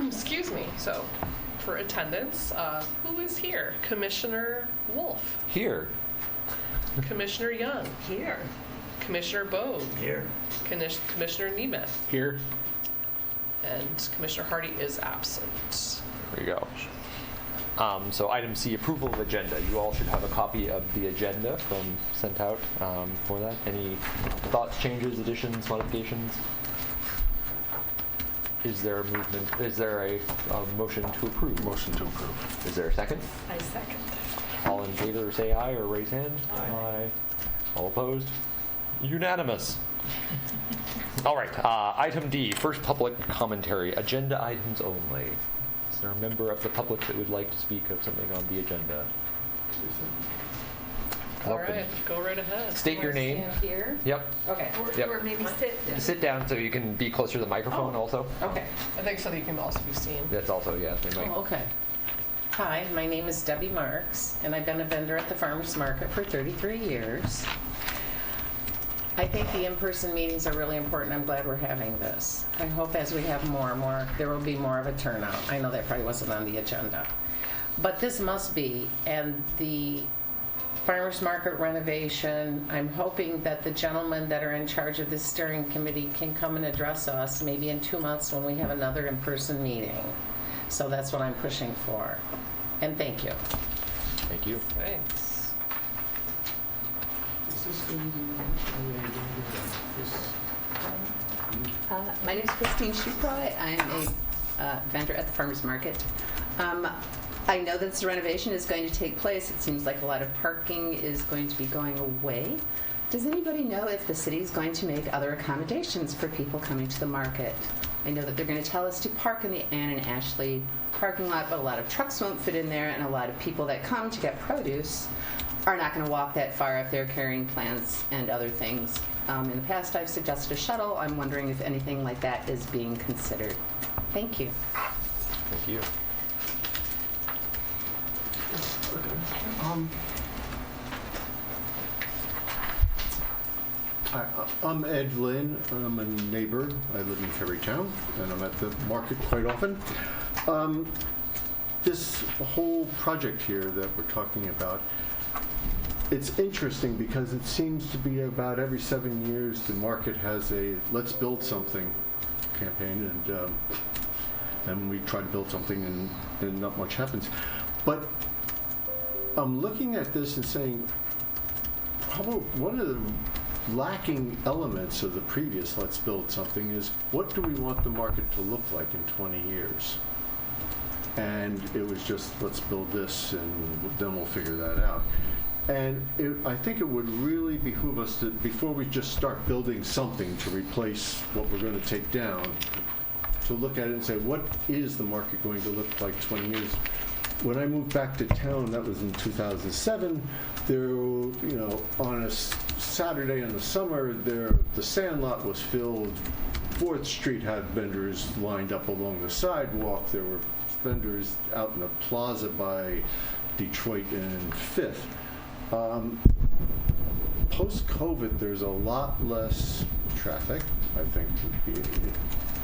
Excuse me. So, for attendance, who is here? Commissioner Wolf. Here. Commissioner Young. Here. Commissioner Bode. Here. Commissioner Nemeth. Here. And Commissioner Hardy is absent. There you go. So item C, approval of agenda. You all should have a copy of the agenda sent out for that. Any thoughts, changes, additions, modifications? Is there a movement? Is there a motion to approve? Motion to approve. Is there a second? I second. All in favor, say aye or raise hand. Aye. All opposed? Unanimous. All right. Item D, first public commentary. Agenda items only. Is there a member of the public that would like to speak of something on the agenda? All right, go right ahead. State your name. Stand here? Yep. Okay. Yep. Or maybe sit down. Sit down so you can be closer to the microphone also. Okay. I think so that you can also be seen. That's also, yeah. They might. Oh, okay. Hi, my name is Debbie Marks, and I've been a vendor at the Farmers Market for 33 years. I think the in-person meetings are really important. I'm glad we're having this. I hope as we have more, there will be more of a turnout. I know that probably wasn't on the agenda. But this must be, and the Farmers Market renovation, I'm hoping that the gentlemen that are in charge of this steering committee can come and address us maybe in 2 months when we have another in-person meeting. So that's what I'm pushing for. And thank you. Thank you. Thanks. My name is Christine Shuproy. I'm a vendor at the Farmers Market. I know that this renovation is going to take place. It seems like a lot of parking is going to be going away. Does anybody know if the city is going to make other accommodations for people coming to the market? I know that they're going to tell us to park in the Ann and Ashley parking lot, but a lot of trucks won't fit in there, and a lot of people that come to get produce are not going to walk that far if they're carrying plants and other things. In the past, I've suggested a shuttle. I'm wondering if anything like that is being considered. Thank you. Thank you. Hi, I'm Ed Lynn. I'm a neighbor. I live in Kerrytown, and I'm at the market quite often. This whole project here that we're talking about, it's interesting because it seems to be about every 7 years the market has a let's build something campaign, and we try to build something and not much happens. But I'm looking at this and saying, probably one of the lacking elements of the previous let's build something is what do we want the market to look like in 20 years? And it was just let's build this and then we'll figure that out. And I think it would really behoove us to, before we just start building something to replace what we're going to take down, to look at it and say, what is the market going to look like 20 years? When I moved back to town, that was in 2007, there, on a Saturday in the summer, the sandlot was filled. 4th Street had vendors lined up along the sidewalk. There were vendors out in the plaza by Detroit and 5th. Post-COVID, there's a lot less traffic, I think would be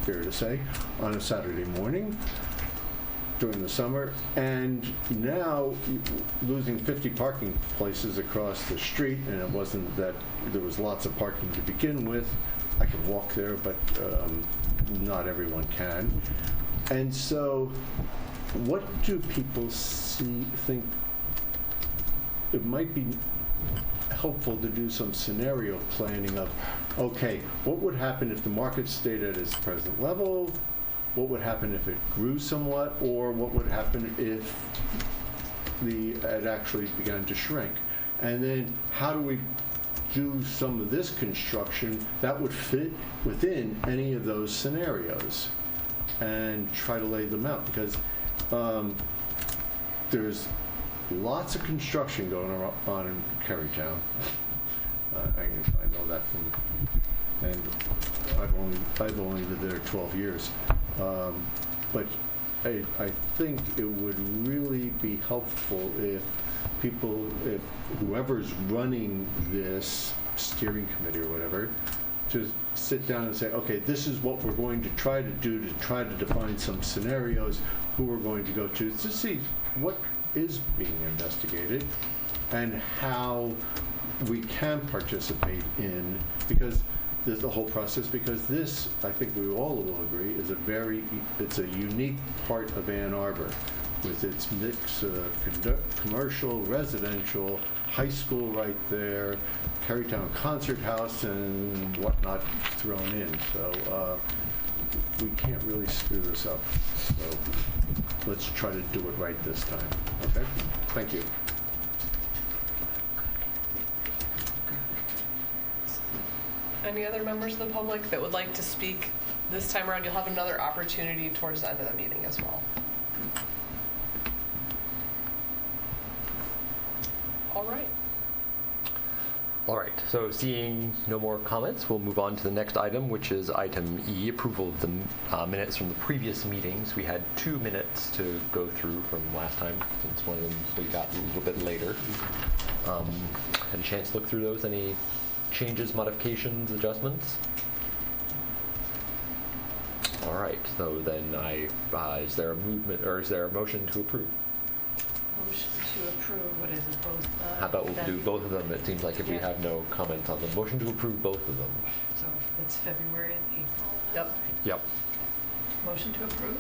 fair to say, on a Saturday morning during the summer. And now, losing 50 parking places across the street, and it wasn't that there was lots of parking to begin with. I can walk there, but not everyone can. And so, what do people think? It might be helpful to do some scenario planning of, okay, what would happen if the market stayed at its present level? What would happen if it grew somewhat? Or what would happen if it actually began to shrink? And then how do we do some of this construction that would fit within any of those scenarios and try to lay them out? Because there's lots of construction going on in Kerrytown. I know that from, and I've only lived there 12 years. But I think it would really be helpful if whoever's running this steering committee or whatever, to sit down and say, okay, this is what we're going to try to do to try to define some scenarios, who we're going to go to see what is being investigated and how we can participate in, because there's the whole process, because this, I think we all will agree, is it's a unique part of Ann Arbor with its mix of commercial, residential, high school right there, Carytown Concert House and whatnot thrown in. So we can't really screw this up. So let's try to do it right this time. Okay? Thank you. Any other members of the public that would like to speak this time around? You'll have another opportunity towards the end of the meeting as well. All right. All right, so seeing no more comments, we'll move on to the next item, which is item E, approval of the minutes from the previous meetings. We had 2 minutes to go through from last time, since one of them we got a little bit later. Had a chance to look through those. Any changes, modifications, adjustments? All right, so then is there a movement, or is there a motion to approve? Motion to approve, what is it, both? How about we'll do both of them? It seems like if we Yeah. have no comments on them. Motion to approve both of them. So it's February and April. Yep. Yep. Motion to approve?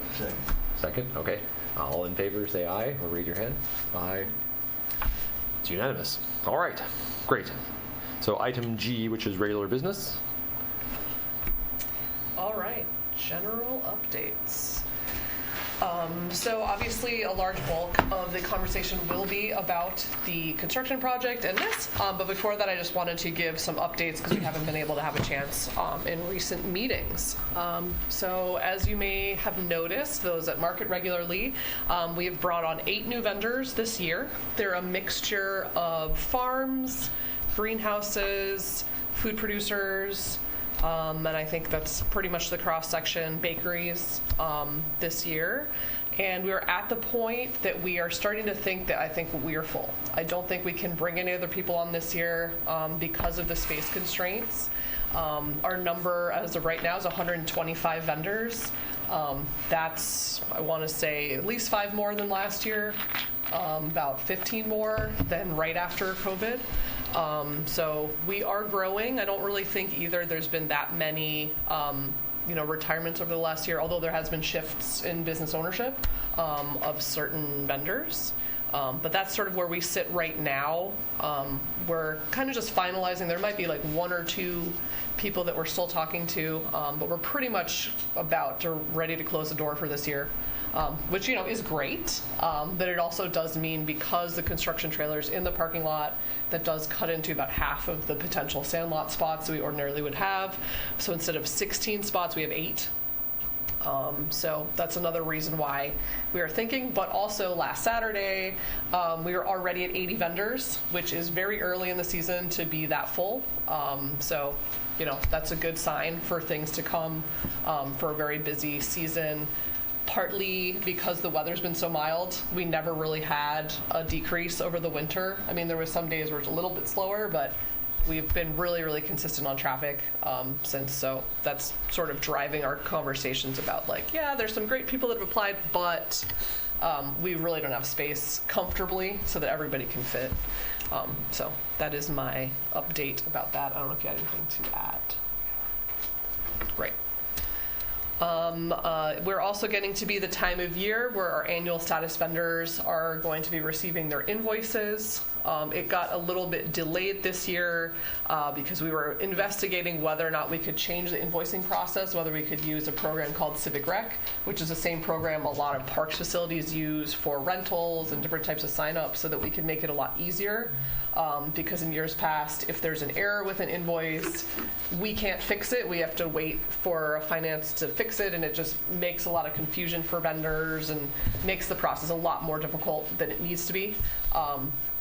Second, okay. All in favor, say aye, or raise your hand. Aye. It's unanimous. All right, great. So item G, which is regular business. All right, general updates. So obviously a large bulk of the conversation will be about the construction project and this, but before that I just wanted to give some updates because we haven't been able to have a chance in recent meetings. So as you may have noticed, those that market regularly, we have brought on 8 new vendors this year. They're a mixture of farms, greenhouses, food producers, and I think that's pretty much the cross-section, bakeries this year. And we're at the point that we are starting to think that I think we are full. I don't think we can bring any other people on this year because of the space constraints. Our number as of right now is 125 vendors. That's, I want to say, at least 5 more than last year, about 15 more than right after COVID. So we are growing. I don't really think either there's been that many retirements over the last year, although there has been shifts in business ownership of certain vendors. But that's sort of where we sit right now. We're kind of just finalizing. There might be like 1 or 2 people that we're still talking to, but we're pretty much ready to close the door for this year. Which is great, but it also does mean because the construction trailer's in the parking lot, that does cut into about half of the potential sandlot spots that we ordinarily would have. So instead of 16 spots, we have 8. So that's another reason why we are thinking. But also last Saturday, we were already at 80 vendors, which is very early in the season to be that full. So that's a good sign for things to come for a very busy season. Partly because the weather's been so mild, we never really had a decrease over the winter. I mean, there was some days where it's a little bit slower, but we've been really, really consistent on traffic since. So that's sort of driving our conversations about there's some great people that have applied, but we really don't have space comfortably so that everybody can fit. So that is my update about that. I don't know if you had anything to add. Right. We're also getting to be the time of year where our annual status vendors are going to be receiving their invoices. It got a little bit delayed this year because we were investigating whether or not we could change the invoicing process, whether we could use a program called Civic Rec, which is the same program a lot of parks facilities use for rentals and different types of sign-ups, so that we could make it a lot easier. Because in years past, if there's an error with an invoice, we can't fix it. We have to wait for finance to fix it, and it just makes a lot of confusion for vendors and makes the process a lot more difficult than it needs to be.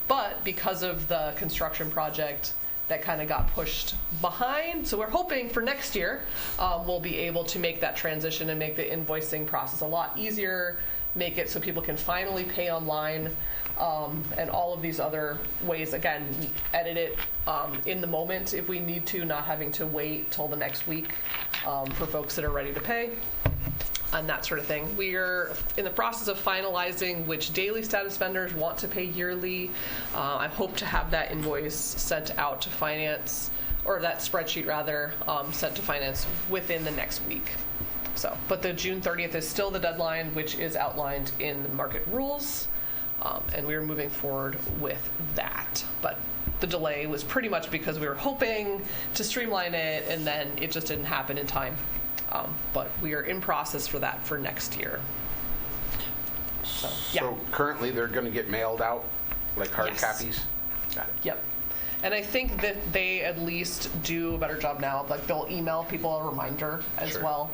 But because of the construction project, that kind of got pushed behind. So we're hoping for next year, we'll be able to make that transition and make the invoicing process a lot easier, make it so people can finally pay online, and all of these other ways. Again, edit it in the moment if we need to, not having to wait till the next week for folks that are ready to pay, and that sort of thing. We're in the process of finalizing which daily status vendors want to pay yearly. I hope to have that invoice sent out to finance, or that spreadsheet rather, sent to finance within the next week. So, but the June 30th is still the deadline, which is outlined in the market rules, and we are moving forward with that. But the delay was pretty much because we were hoping to streamline it, and then it just didn't happen in time. But we are in process for that for next year. So, yeah. So currently, they're going to get mailed out, like hard Yes. copies? Got it. Yep. And I think that they at least do a better job now. Like, they'll email people a reminder as Sure. well.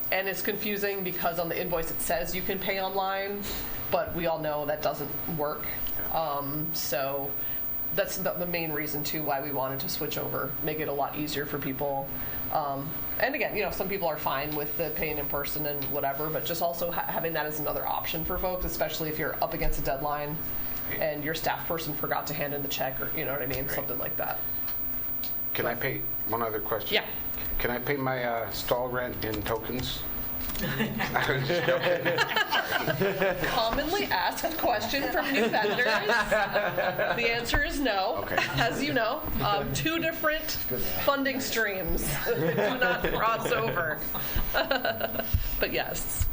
And it's confusing because on the invoice it says you can pay online, but we all know that doesn't work. So that's the main reason too why we wanted to switch over, make it a lot easier for people. And again, you know, some people are fine with the paying in person and whatever, but just also having that as another option for folks, especially if you're up against a deadline and your staff person forgot to hand in the check, or you know what I mean, Right. something like that. Can I pay, one other question? Yeah. Can I pay my stall rent in tokens? I was just joking. Commonly asked question from new vendors. The answer is no. Okay. As you know, two different funding streams do not cross over. But yes.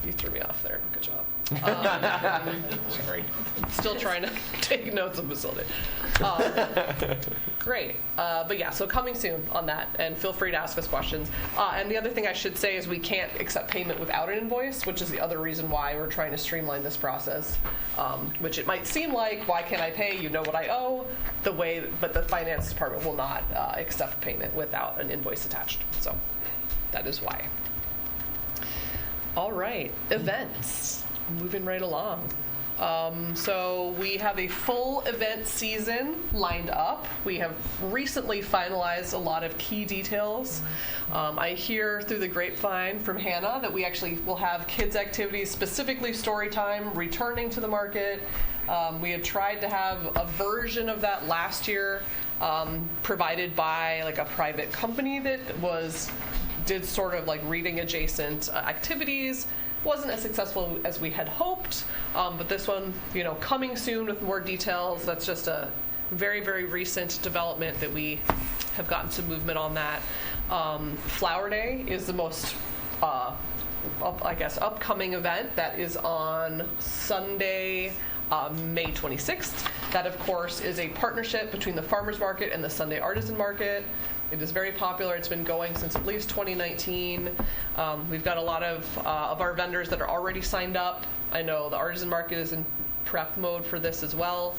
You threw me off there. Good job. Sorry. Still trying to take notes of facility. Great. But yeah, so coming soon on that, and feel free to ask us questions. And the other thing I should say is we can't accept payment without an invoice, which is the other reason why we're trying to streamline this process. Which it might seem like, why can't I pay? You know what I owe. But the finance department will not accept payment without an invoice attached. So that is why. All right, events. Moving right along. So we have a full event season lined up. We have recently finalized a lot of key details. I hear through the grapevine from Hannah that we actually will have kids activities, specifically story time, returning to the market. We had tried to have a version of that last year, provided by like a private company that did sort of like reading adjacent activities. Wasn't as successful as we had hoped, but this one, you know, coming soon with more details. That's just a very, very recent development that we have gotten some movement on that. Flower Day is the most, upcoming event. That is on Sunday, May 26th. That, of course, is a partnership between the Farmers Market and the Sunday Artisan Market. It is very popular. It's been going since at least 2019. We've got a lot of our vendors that are already signed up. I know the Artisan Market is in prep mode for this as well.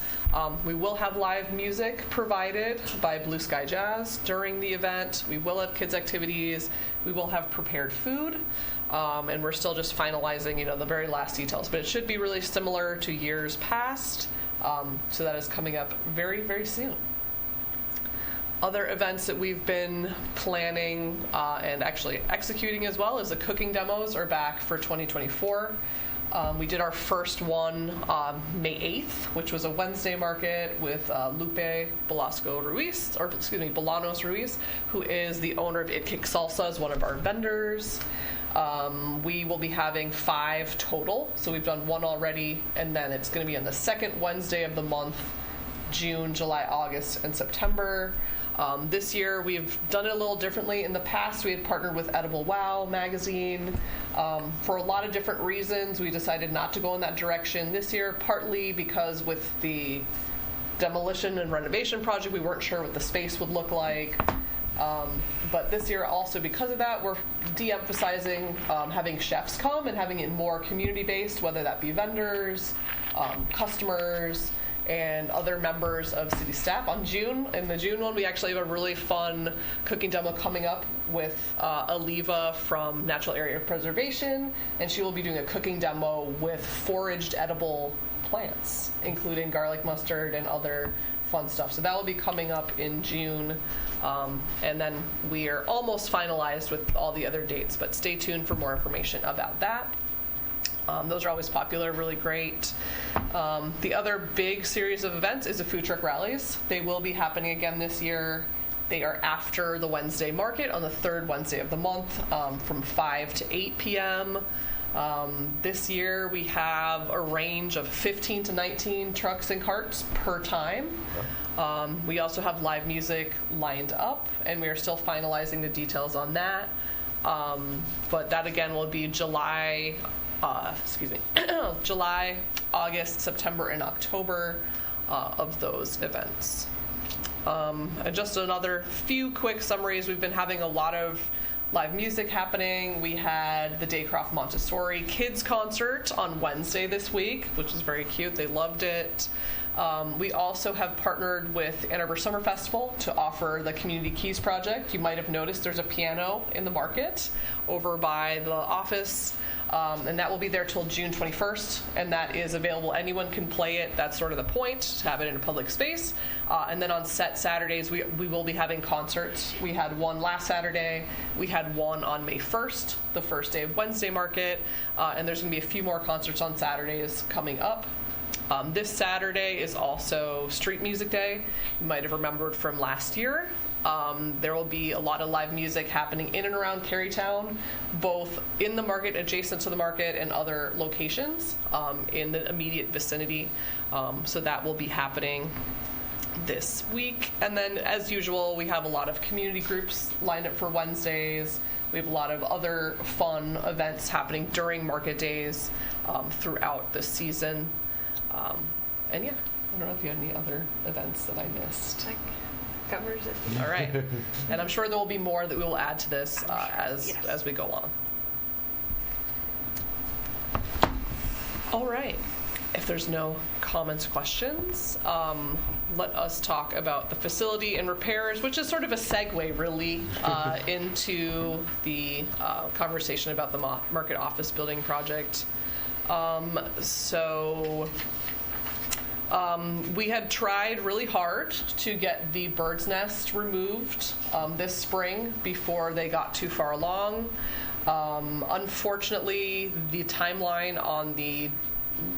We will have live music provided by Blue Sky Jazz during the event. We will have kids activities. We will have prepared food. And we're still just finalizing, you know, the very last details. But it should be really similar to years past. So that is coming up very, very soon. Other events that we've been planning and actually executing as well is the cooking demos are back for 2024. We did our first one May 8th, which was a Wednesday market with Lupe Bolanos Ruiz, who is the owner of It Kick Salsa, is one of our vendors. We will be having 5 total, so we've done 1 already, and then it's going to be on the second Wednesday of the month, June, July, August, and September. This year we've done it a little differently. In the past we had partnered with Edible Wow magazine. For a lot of different reasons we decided not to go in that direction this year, partly because with the demolition and renovation project we weren't sure what the space would look like. But this year also because of that we're de-emphasizing having chefs come and having it more community-based, whether that be vendors, customers, and other members of city staff. In the June one, we actually have a really fun cooking demo coming up with Aliva from Natural Area Preservation, and she will be doing a cooking demo with foraged edible plants, including garlic mustard and other fun stuff. So that will be coming up in June. And then we are almost finalized with all the other dates, but stay tuned for more information about that. Those are always popular, really great. The other big series of events is the food truck rallies. They will be happening again this year. They are after the Wednesday market on the third Wednesday of the month from 5 to 8 p.m. This year we have a range of 15 to 19 trucks and carts per time. We also have live music lined up, and we are still finalizing the details on that. But that again will be July, August, September, and October of those events. And just another few quick summaries. We've been having a lot of live music happening. We had the Daycroft Montessori Kids Concert on Wednesday this week, which is very cute. They loved it. We also have partnered with Ann Arbor Summer Festival to offer the Community Keys Project. You might have noticed there's a piano in the market over by the office, and that will be there till June 21st, and that is available. Anyone can play it. That's sort of the point, to have it in a public space. And then on set Saturdays, we will be having concerts. We had one last Saturday. We had one on May 1st, the first day of Wednesday market, and there's going to be a few more concerts on Saturdays coming up. This Saturday is also Street Music Day. You might have remembered from last year. There will be a lot of live music happening in and around Carytown, both in the market, adjacent to the market, and other locations in the immediate vicinity. So that will be happening this week. And then, as usual, we have a lot of community groups lined up for Wednesdays. We have a lot of other fun events happening during market days throughout the season. And yeah, I don't know if you had any other events that I missed. That covers it. All right. And I'm sure there will be more that we will add to this as we go along. All right. If there's no comments, questions, let us talk about the facility and repairs, which is sort of a segue, really, into the conversation about the Market Office Building project. We had tried really hard to get the bird's nest removed this spring before they got too far along. Unfortunately, the timeline on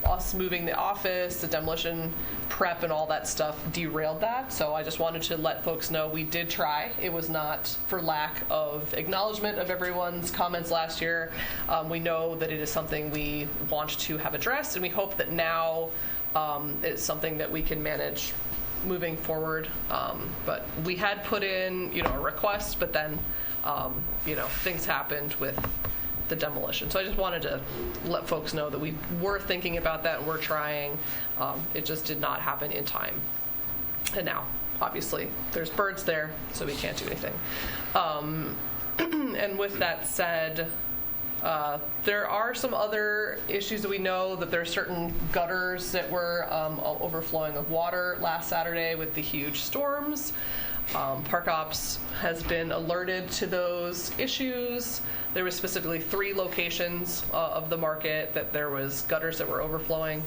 us moving the office, the demolition prep, and all that stuff derailed that. So I just wanted to let folks know we did try. It was not for lack of acknowledgement of everyone's comments last year. We know that it is something we want to have addressed, and we hope that now it's something that we can manage moving forward. But we had put in, a request, but then, things happened with the demolition. So I just wanted to let folks know that we were thinking about that and we're trying. It just did not happen in time. And now, obviously, there's birds there, so we can't do anything. And with that said, there are some other issues that we know that there are certain gutters that were overflowing of water last Saturday with the huge storms. Park Ops has been alerted to those issues. There was specifically 3 locations of the market that there was gutters that were overflowing.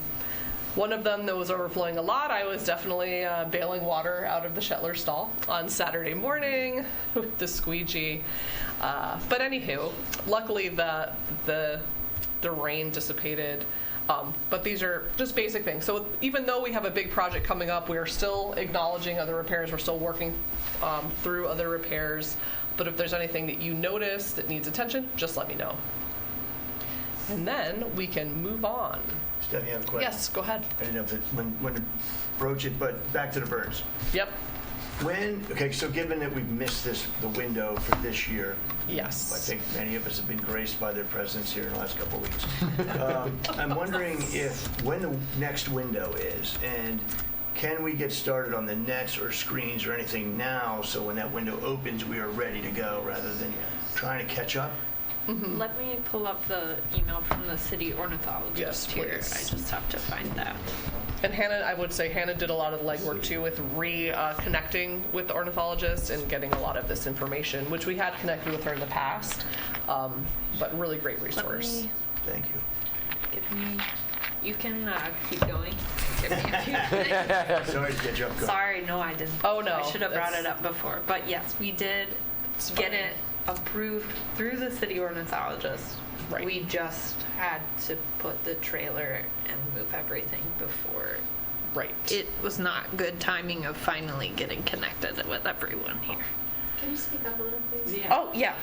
One of them that was overflowing a lot, I was definitely bailing water out of the Shetler stall on Saturday morning with the squeegee. But anywho, luckily the rain dissipated. But these are just basic things. So even though we have a big project coming up, we are still acknowledging other repairs. We're still working through other repairs. But if there's anything that you notice that needs attention, just let me know. And then we can move on. Stephanie, I have a question. Yes, go ahead. I didn't know if when to broach it, but back to the birds. Yep. So given that we've missed the window for this year, Yes. I think many of us have been graced by their presence here in the last couple of weeks. I'm wondering when the next window is, and can we get started on the nets or screens or anything now, so when that window opens, we are ready to go rather than trying to catch up? Mm-hmm. Let me pull up the email from the city ornithologist Yes, here. please. I just have to find that. And Hannah, I would say Hannah did a lot of the legwork too with connecting with the ornithologist and getting a lot of this information, which we had connected with her in the past, but really great resource. Thank you. Give me You can keep going. Give me a few minutes. Sorry to get you up. Go. Sorry, no, I didn't. Oh, no, I should have brought that's- it up before. But yes, we did get it approved through the city ornithologist. Right. We just had to put the trailer and move everything before. Right. It was not good timing of finally getting connected with everyone here. Can you speak up a little, please? Oh, yeah.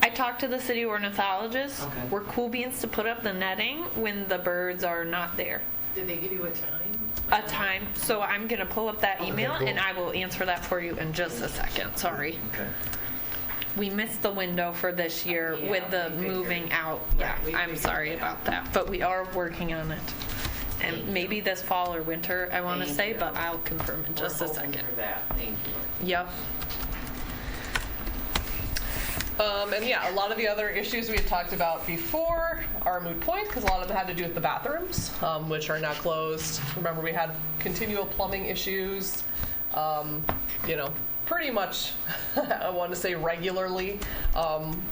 I talked to the city ornithologist. Okay. We're cool beans to put up the netting when the birds are not there. Did they give you a time? A time. So I'm going to pull up that email cool. and I will answer that for you in just a second. Sorry. Okay. We missed the window for this year Yeah, with the we figured. moving out. Right, Yeah, we I'm figured sorry that. about that. But we are working on it. Thank And you. maybe this fall or winter, I want to Thank say, you. but I'll confirm in just a We're hoping second. for that. Thank you. Yep. And yeah, a lot of the other issues we had talked about before are moot point because a lot of them had to do with the bathrooms, which are now closed. Remember, we had continual plumbing issues, pretty much, I want to say regularly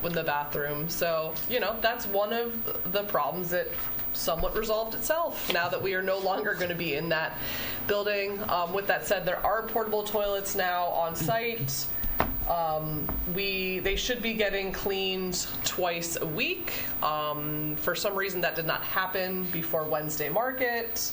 in the bathroom. So, that's one of the problems that somewhat resolved itself now that we are no longer going to be in that building. With that said, there are portable toilets now on site. They should be getting cleaned twice a week. For some reason that did not happen before Wednesday market.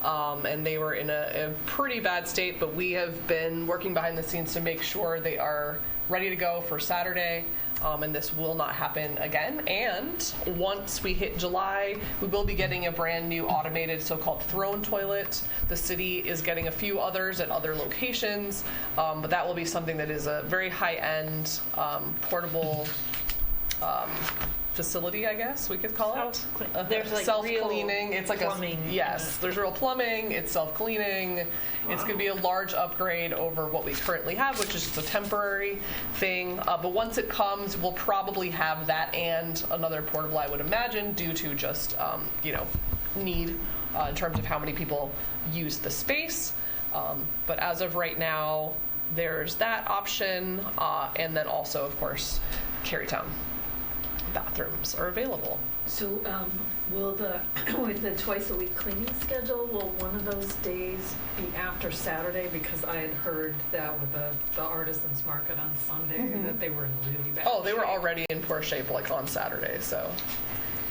And they were in a pretty bad state, but we have been working behind the scenes to make sure they are ready to go for Saturday. And this will not happen again. And once we hit July, we will be getting a brand new automated so-called throne toilet. The city is getting a few others at other locations, but that will be something that is a very high-end portable facility, I guess we could call it. There's like self-cleaning. real It's like plumbing. yes, there's real plumbing. It's self-cleaning. It's going to be a large upgrade over what we currently have, which is just a temporary thing. But once it comes, we'll probably have that and another portable, I would imagine, due to just need in terms of how many people use the space. But as of right now, there's that option, and then also, of course, Carytown bathrooms are available. So, will with the twice a week cleaning schedule, will one of those days be after Saturday? Because I had heard that with the artisans market on Sunday, that they were in really bad Oh, they were shape. already in poor shape like on Saturday, so.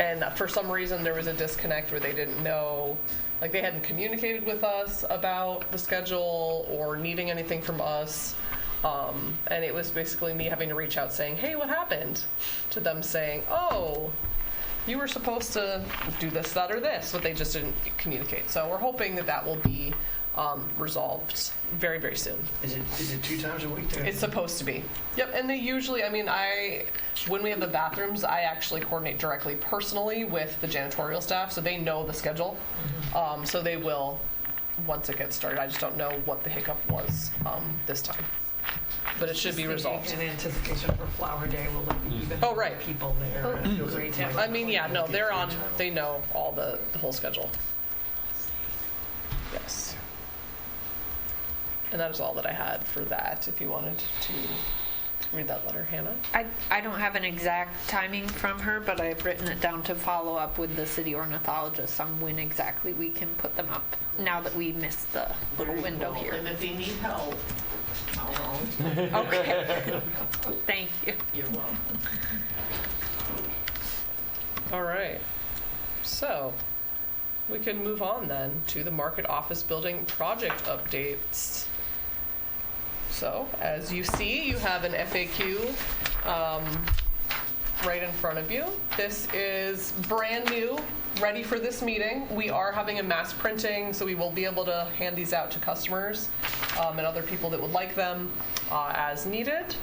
And for some reason, there was a disconnect where they didn't know, like they hadn't communicated with us about the schedule or needing anything from us. And it was basically me having to reach out saying, hey, what happened? To them saying, oh, you were supposed to do this, that, or this, but they just didn't communicate. So we're hoping that that will be resolved very, very soon. Is it 2 times a week there? It's supposed to be. Yep, and they usually, when we have the bathrooms, I actually coordinate directly personally with the janitorial staff, so they know the schedule. So they will, once it gets started. I just don't know what the hiccup was this time. But it should be Just resolved. thinking In anticipation for Flower Day, will there be even Oh, more right. people there? It'd be great to have I mean, yeah, no, they're on, they know all the whole schedule. Yes. And that is all that I had for that, if you wanted to read that letter, Hannah. I don't have an exact timing from her, but I've written it down to follow up with the city ornithologist on when exactly we can put them up, now that we missed the little window here. And if you need help, Okay. Thank you. you're welcome. All right. So we can move on then to the market office building project updates. So as you see, you have an FAQ right in front of you. This is brand new, ready for this meeting. We are having a mass printing, so we will be able to hand these out to customers and other people that would like them as needed.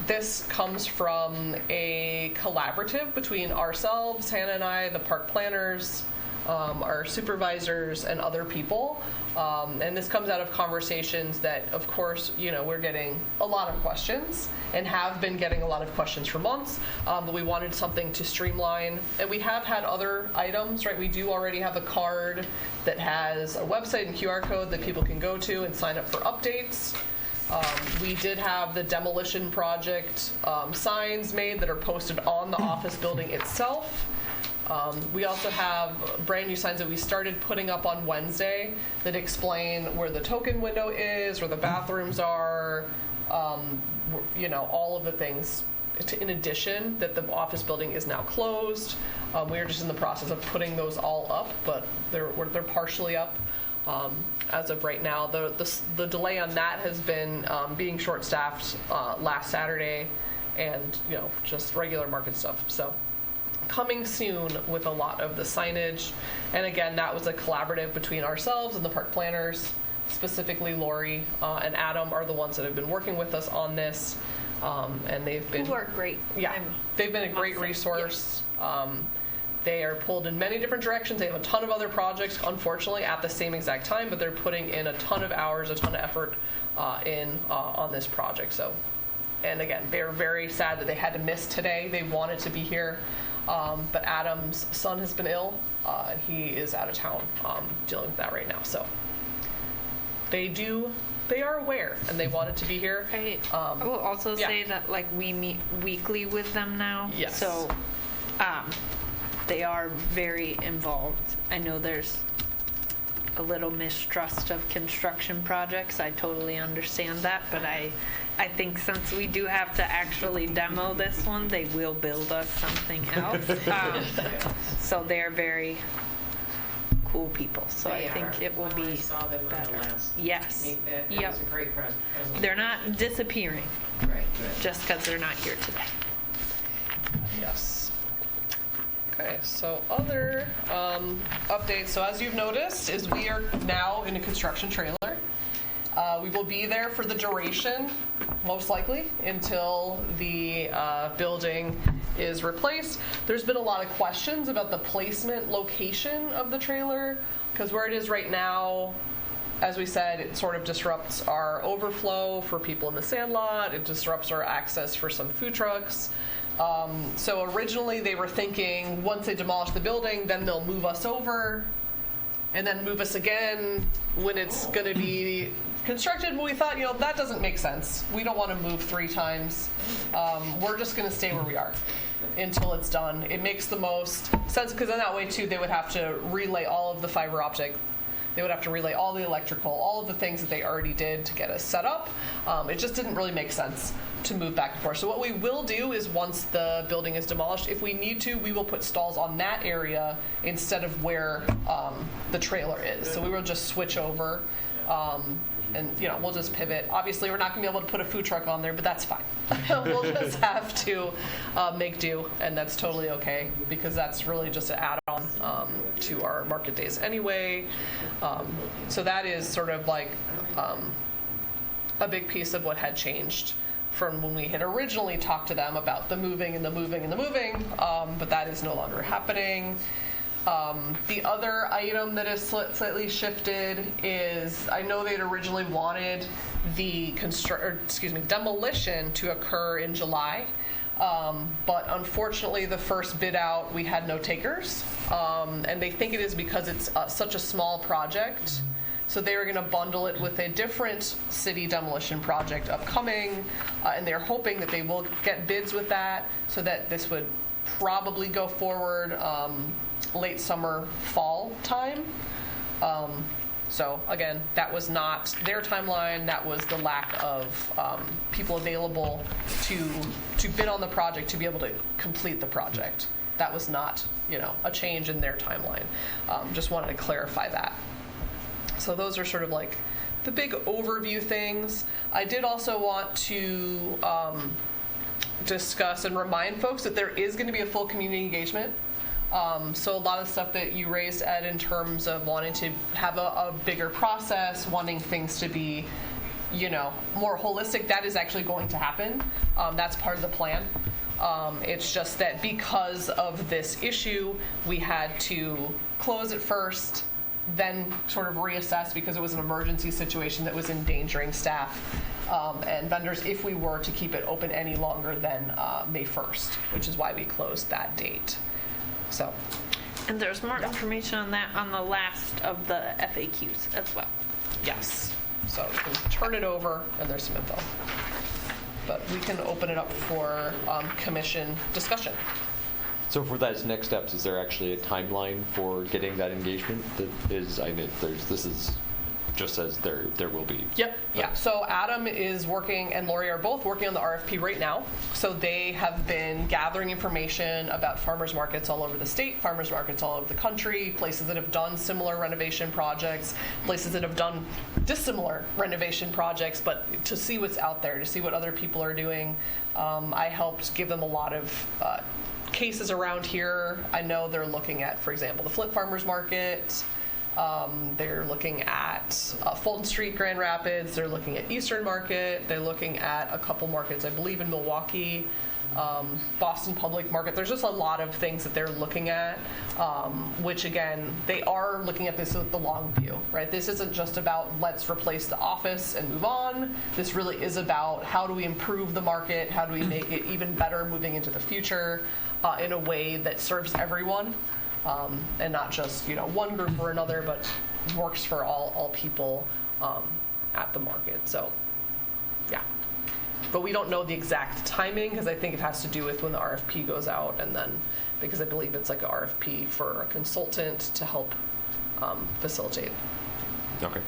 This comes from a collaborative between ourselves, Hannah and I, the park planners, our supervisors, and other people. And this comes out of conversations that, of course, we're getting a lot of questions and have been getting a lot of questions for months, but we wanted something to streamline. And we have had other items, right? We do already have a card that has a website and QR code that people can go to and sign up for updates. We did have the demolition project signs made that are posted on the office building itself. We also have brand new signs that we started putting up on Wednesday that explain where the token window is, where the bathrooms are, all of the things. In addition, that the office building is now closed. We are just in the process of putting those all up, but they're partially up as of right now. The delay on that has been being short-staffed last Saturday, and just regular market stuff. So coming soon with a lot of the signage, and again, that was a collaborative between ourselves and the park planners. Specifically, Lori and Adam are the ones that have been working with us on this. And they've been Who are great. Yeah, they've been a great resource. They are pulled in many different directions. They have a ton of other projects, unfortunately, at the same exact time, but they're putting in a ton of hours, a ton of effort on this project. So, and again, they're very sad that they had to miss today. They wanted to be here, but Adam's son has been ill, and he is out of town dealing with that right now. So they are aware, and they wanted to be here. I will also say that we meet weekly with them now. Yes. So they are very involved. I know there's a little mistrust of construction projects. I totally understand that, but I think since we do have to actually demo this one, they will build us something else. So they're very cool people. So I think it will be I saw them in better. the last Yes. meet. It Yep. was a great presentation. They're not disappearing Right, good. just because they're not here today. Yes. Okay, so other updates. So as you've noticed, is we are now in a construction trailer. We will be there for the duration, most likely, until the building is replaced. There's been a lot of questions about the placement location of the trailer, because where it is right now, as we said, it sort of disrupts our overflow for people in the sandlot. It disrupts our access for some food trucks. So originally they were thinking once they demolish the building, then they'll move us over and then move us again when it's going to be constructed. But we thought, that doesn't make sense. We don't want to move 3 times. We're just going to stay where we are until it's done. It makes the most sense, because in that way too, they would have to relay all of the fiber optic. They would have to relay all the electrical, all of the things that they already did to get us set up. It just didn't really make sense to move back and forth. So what we will do is once the building is demolished, if we need to, we will put stalls on that area instead of where the trailer is. So we will just switch over. And we'll just pivot. Obviously, we're not going to be able to put a food truck on there, but that's fine. We'll just have to make do, and that's totally okay, because that's really just an add-on to our market days anyway. So that is sort of like a big piece of what had changed from when we had originally talked to them about the moving and the moving and the moving, but that is no longer happening. The other item that is slightly shifted is, I know they'd originally wanted the demolition to occur in July, but unfortunately the first bid out we had no takers, and they think it is because it's such a small project. So they were going to bundle it with a different city demolition project upcoming, and they're hoping that they will get bids with that, so that this would probably go forward late summer, fall time. So again, that was not their timeline. That was the lack of people available to bid on the project to be able to complete the project. That was not, a change in their timeline. Just wanted to clarify that. So those are sort of like the big overview things. I did also want to discuss and remind folks that there is going to be a full community engagement. So a lot of stuff that you raised, Ed, in terms of wanting to have a bigger process, wanting things to be, more holistic, that is actually going to happen. That's part of the plan. It's just that because of this issue, we had to close it first, then sort of reassess because it was an emergency situation that was endangering staff and vendors if we were to keep it open any longer than May 1st, which is why we closed that date. So, And there's more information on that on the last of the FAQs as well. yes. So you can turn it over and there's some info. But we can open it up for commission discussion. So for those next steps, is there actually a timeline for getting that engagement? That is, I mean, this is just says there will be. Yep, yeah. So Adam is working and Lori are both working on the RFP right now. So they have been gathering information about farmers markets all over the state, farmers markets all over the country, places that have done similar renovation projects, places that have done dissimilar renovation projects, but to see what's out there, to see what other people are doing. I helped give them a lot of cases around here. I know they're looking at, for example, the Flint Farmers Market. They're looking at Fulton Street, Grand Rapids. They're looking at Eastern Market. They're looking at a couple markets, I believe in Milwaukee, Boston Public Market. There's just a lot of things that they're looking at, which again, they are looking at this with the long view, right? This isn't just about let's replace the office and move on. This really is about how do we improve the market? How do we make it even better moving into the future in a way that serves everyone? And not just one group or another, but works for all people at the market. So, yeah. But we don't know the exact timing because I think it has to do with when the RFP goes out, and then because I believe it's like an RFP for a consultant to help facilitate. Okay.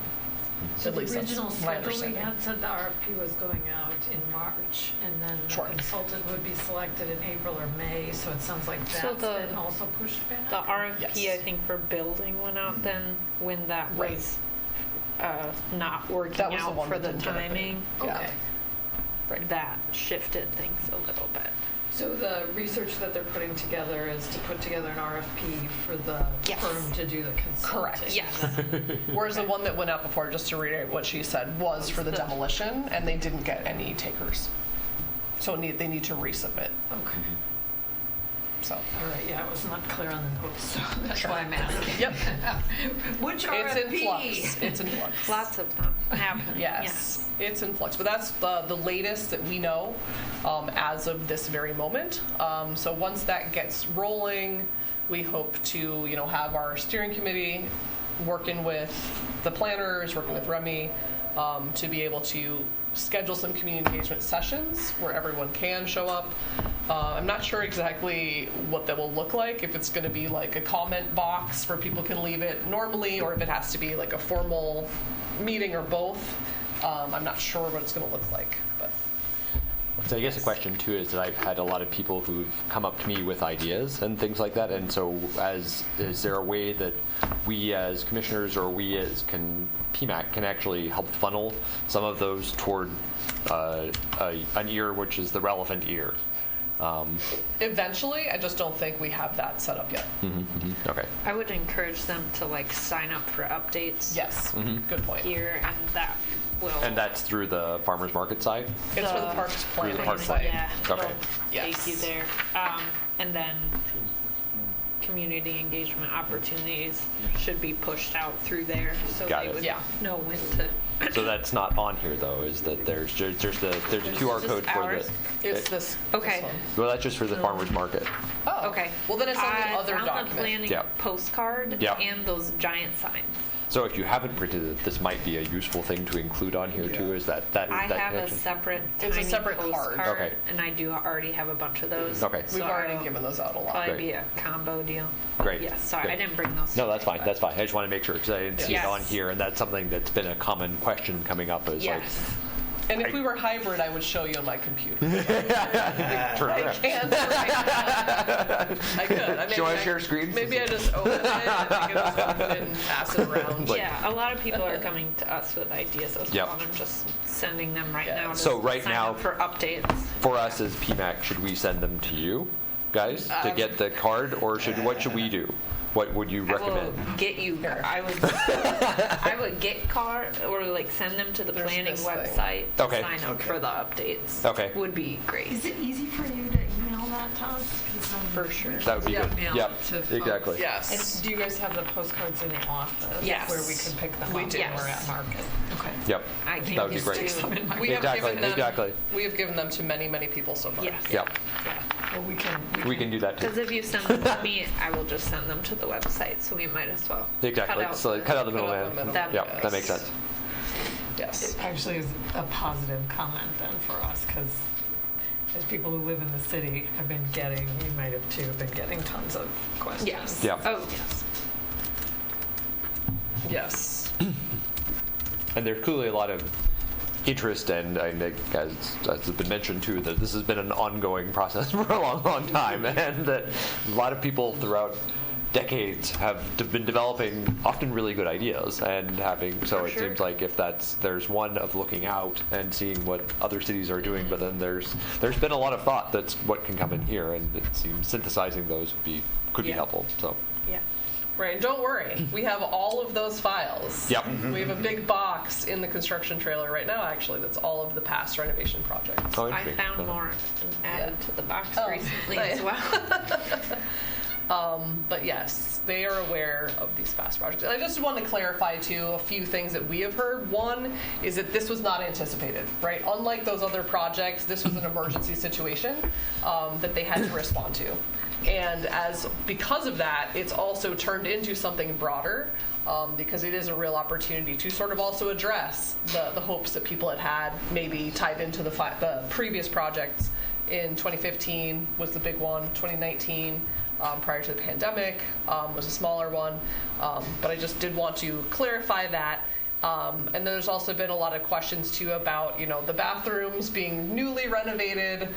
So At the least that's original my schedule we understanding. had said the RFP was going out in March, and then the Sure. consultant would be selected in April or May, so it sounds like So that's the- been also pushed back? The RFP, Yes. I think, for building went out then when that Right. was not working That was the out one for that the didn't get it. timing. Yeah. Okay. Right. That shifted things a little bit. So the research that they're putting together is to put together an RFP for the Yes. firm to do the consulting. Correct. Yes. Whereas the one that went out before, just to reiterate what she said, was for the demolition, and they didn't get any takers. So they need to resubmit. Okay. So All right, yeah, I was not clear on the notes, so that's Sure. why I'm asking. Yep. Which It's in RFP? flux. It's in flux. Lots of them happening. Yes, it's in flux, but that's the latest that we know as of this very moment. So once that gets rolling, we hope to have our steering committee working with the planners, working with Remy, to be able to schedule some community engagement sessions where everyone can show up. I'm not sure exactly what that will look like, if it's going to be like a comment box where people can leave it normally, or if it has to be like a formal meeting or both. I'm not sure what it's going to look like, but So I guess the question too is that I've had a lot of people who've come up to me with ideas and things like that, and so is there a way that we as commissioners or we as PMAC can actually help funnel some of those toward an ear which is the relevant ear? eventually, I just don't think we have that set up yet. Okay. I would encourage them to sign up for updates Yes, good point. here, and that will. And that's through the farmers market side? It's for the The- parks Through planning the parks site. Yeah, it'll Okay. Yes. take you there. And then community engagement opportunities should be pushed out through there, so Got they it. would Yeah. know when to. So that's not on here though, is that there's a QR just code for ours? the, It's this. Okay. This one. well, that's just for the farmers market. Oh, Okay. Well, then it's on the I other found document. the planning Yep. postcard Yep. and those giant signs. So if you haven't printed it, this might be a useful thing to include on here too, is that I that have a connection? separate It's a tiny separate card. postcard, Okay. and I do already have a bunch of those. Okay. We've so already I'll given those out a lot. Probably Great. be a combo deal. Great. Yes, sorry, Good. I didn't bring those. No, that's fine, that's fine. I just want to make sure, because I didn't see it Yes. on here, and that's something that's been a common question coming up, is like, Yes. And if we were hybrid, I would show you on my computer. Sure. I can't right now. I could. I Do you want to share screens? Maybe I just open it and I can just open it and pass it around. Yeah, a lot of people are coming to us with ideas as Yep. well, and I'm just sending them right Yeah. now. to So right sign now- up for updates. For us as PMAC, should we send them to you guys to get the card, or what should we do? What would you I will recommend? get you. I would. I would get card or send them to the There's planning this thing. website. To Okay. Sign up for the updates. Okay. Would be great. Is it easy for you to email that to us? 'Cause then For sure. That would be Yeah. good. Mail Yep, it to folks. exactly. Yes. Do you guys have the postcards in the office? Yes. Where we could pick them We up do. when we're at market? Okay. Yep. I can That would be just great. do- We have Exactly, given them. exactly. We have given them to many, many people so far. Yes. Yep, Well, we can. we can do that too. Because if you send them to me, I will just send them to the website, so we might as well. Exactly. Cut out So the- cut out the Cut out the middleman. middle. That- Yep, that makes sense. Yes. It actually is a positive comment then for us, because as people who live in the city have been getting, you might have too, been getting tons of questions. Yes. Yeah. Oh, yes. Yes. And there's clearly a lot of interest, and I think, as has been mentioned too, that this has been an ongoing process for a long, long time, and that a lot of people throughout decades have been developing often really good ideas and having, so For it sure. seems like if there's one of looking out and seeing what other cities are doing, but then there's been a lot of thought that's what can come in here, and it seems synthesizing those could be Yeah. helpful. So Yeah. Right, and don't worry, we have all of those files. Yep. We have a big box in the construction trailer right now, actually, that's all of the past renovation projects. Oh, I interesting. found more and added Yeah. to the box Oh, recently nice. as well. But yes, they are aware of these past projects. And I just want to clarify too a few things that we have heard. One is that this was not anticipated, right? Unlike those other projects, this was an emergency situation that they had to respond to. And because of that, it's also turned into something broader because it is a real opportunity to sort of also address the hopes that people had maybe tied into the previous projects. In 2015 was the big one, 2019 prior to the pandemic was a smaller one, but I just did want to clarify that. And then there's also been a lot of questions too about, the bathrooms being newly renovated.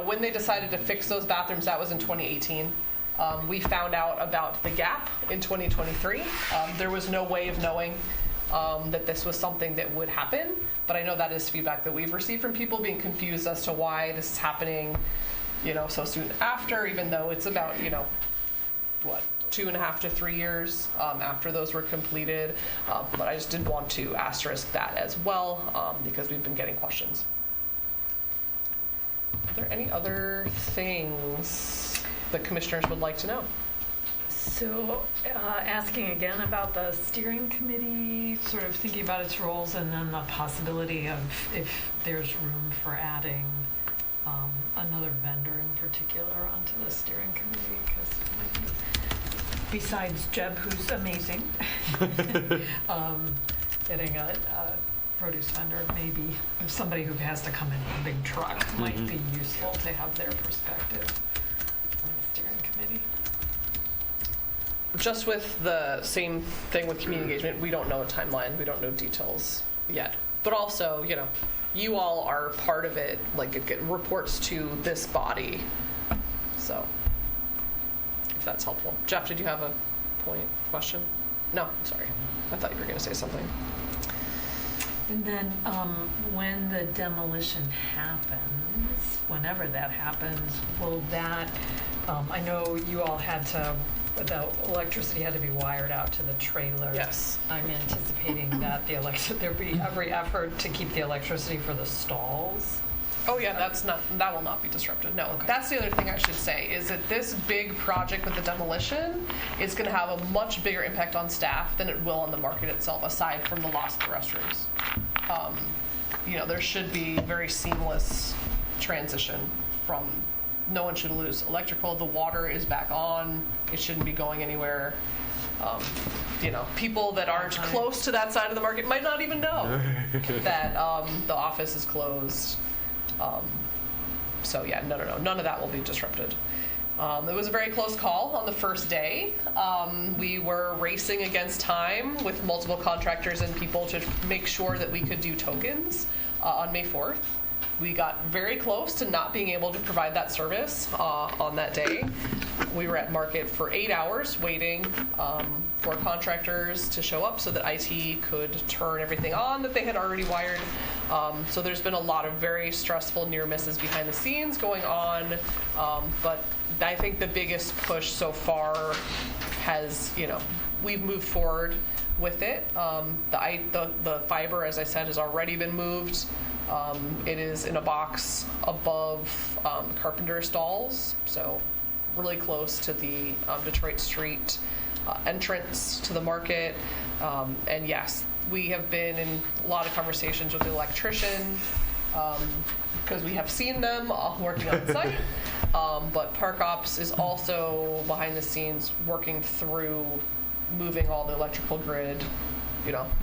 When they decided to fix those bathrooms, that was in 2018. We found out about the gap in 2023. There was no way of knowing that this was something that would happen, but I know that is feedback that we've received from people being confused as to why this is happening, so soon after, even though it's about, 2.5 to 3 years after those were completed. But I just did want to asterisk that as well because we've been getting questions. Are there any other things the commissioners would like to know? So asking again about the steering committee, sort of thinking about its roles, and then the possibility of if there's room for adding another vendor in particular onto the steering committee, because besides Jeb, who's amazing, getting a produce vendor, maybe somebody who has to come in with a big truck might be useful to have their perspective on the steering committee. Just with the same thing with community engagement, we don't know a timeline, we don't know details yet. But also, you all are part of it, like it reports to this body. So, if that's helpful. Jeff, did you have a question? No, sorry. I thought you were going to say something. And then when the demolition happens, whenever that happens, will that, I know you all had to, the electricity had to be wired out to the trailer. Yes. I'm anticipating that there'll be every effort to keep the electricity for the stalls. Oh yeah, that will not be disrupted. No, that's the other thing I should say is that this big project with the demolition is going to have a much bigger impact on staff than it will on the market itself, aside from the loss of the restrooms. There should be very seamless transition from no one should lose electrical. The water is back on. It shouldn't be going anywhere. People that aren't close to that side of the market might not even know that the office is closed. So yeah, no, none of that will be disrupted. It was a very close call on the first day. We were racing against time with multiple contractors and people to make sure that we could do tokens on May 4th. We got very close to not being able to provide that service on that day. We were at market for 8 hours waiting for contractors to show up so that IT could turn everything on that they had already wired. So there's been a lot of very stressful near misses behind the scenes going on. But I think the biggest push so far has, we've moved forward with it. The fiber, as I said, has already been moved. It is in a box above Carpenter Stalls, so really close to the Detroit Street entrance to the market. And yes, we have been in a lot of conversations with the electrician because we have seen them working on site. But Park Ops is also behind the scenes working through moving all the electrical grid,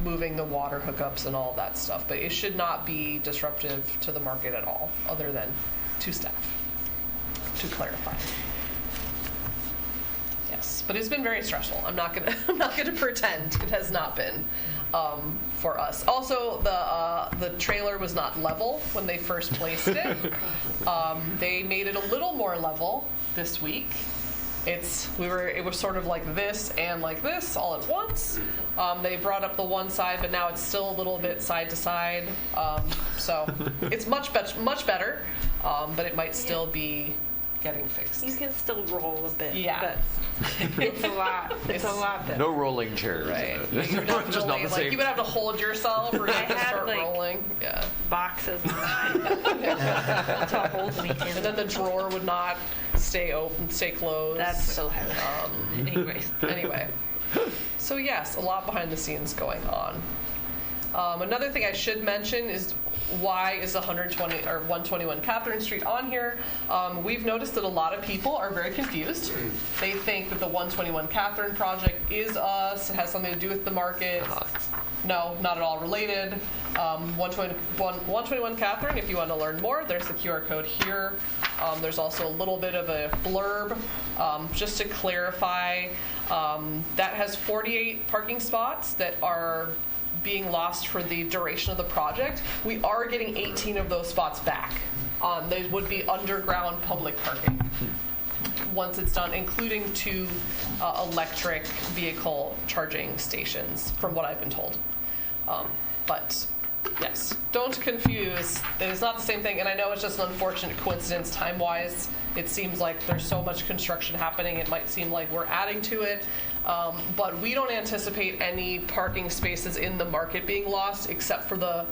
moving the water hookups and all that stuff. But it should not be disruptive to the market at all, other than to staff, to clarify. Yes, but it's been very stressful. I'm not gonna pretend it has not been for us. Also, the trailer was not level when they first placed it. They made it a little more level this week. It was sort of like this and like this all at once. They brought up the one side, but now it's still a little bit side to side. So it's much better, but it might still be getting fixed. You can still roll a bit. Yeah. But it's a lot. It's a lot better. No rolling chairs. Right. Just not the same. You would have to hold yourself or you I have to had, start like, rolling. Yeah. Boxes on to hold me in. And then the drawer would not stay open, stay closed. That's so heavy. Anyways. Anyway. So yes, a lot behind the scenes going on. Another thing I should mention is why is the 121 Catherine Street on here? We've noticed that a lot of people are very confused. They think that the 121 Catherine project is us. It has something to do with the market. No, not at all related. 121 Catherine, if you want to learn more, there's the QR code here. There's also a little bit of a blurb. Just to clarify, that has 48 parking spots that are being lost for the duration of the project. We are getting 18 of those spots back. They would be underground public parking once it's done, including 2 electric vehicle charging stations, from what I've been told. But yes, don't confuse. That is not the same thing, and I know it's just an unfortunate coincidence time-wise. It seems like there's so much construction happening, it might seem like we're adding to it. But we don't anticipate any parking spaces in the market being lost, except for the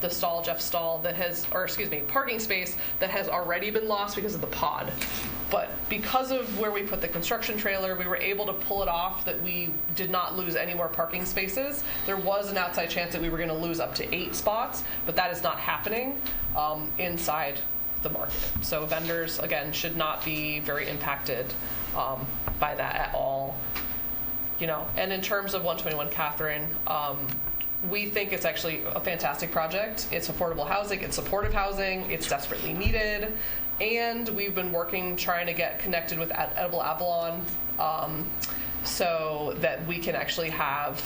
Jeff Stall that has, parking space that has already been lost because of the pod. But because of where we put the construction trailer, we were able to pull it off that we did not lose any more parking spaces. There was an outside chance that we were going to lose up to 8 spots, but that is not happening inside the market. So vendors, again, should not be very impacted by that at all. And in terms of 121 Catherine, we think it's actually a fantastic project. It's affordable housing, it's supportive housing, it's desperately needed, and we've been working trying to get connected with Edible Avalon so that we can actually have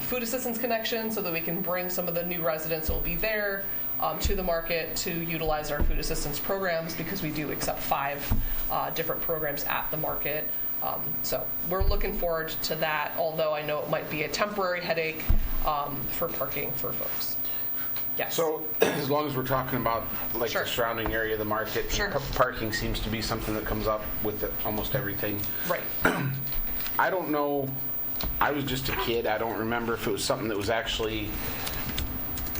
food assistance connections so that we can bring some of the new residents that will be there to the market to utilize our food assistance programs, because we do accept 5 different programs at the market. So we're looking forward to that, although I know it might be a temporary headache for parking for folks. Yes. So as long as we're talking about like Sure. the surrounding area of the market, Sure. Parking seems to be something that comes up with almost everything. Right. I don't know, I was just a kid, I don't remember if it was something that was actually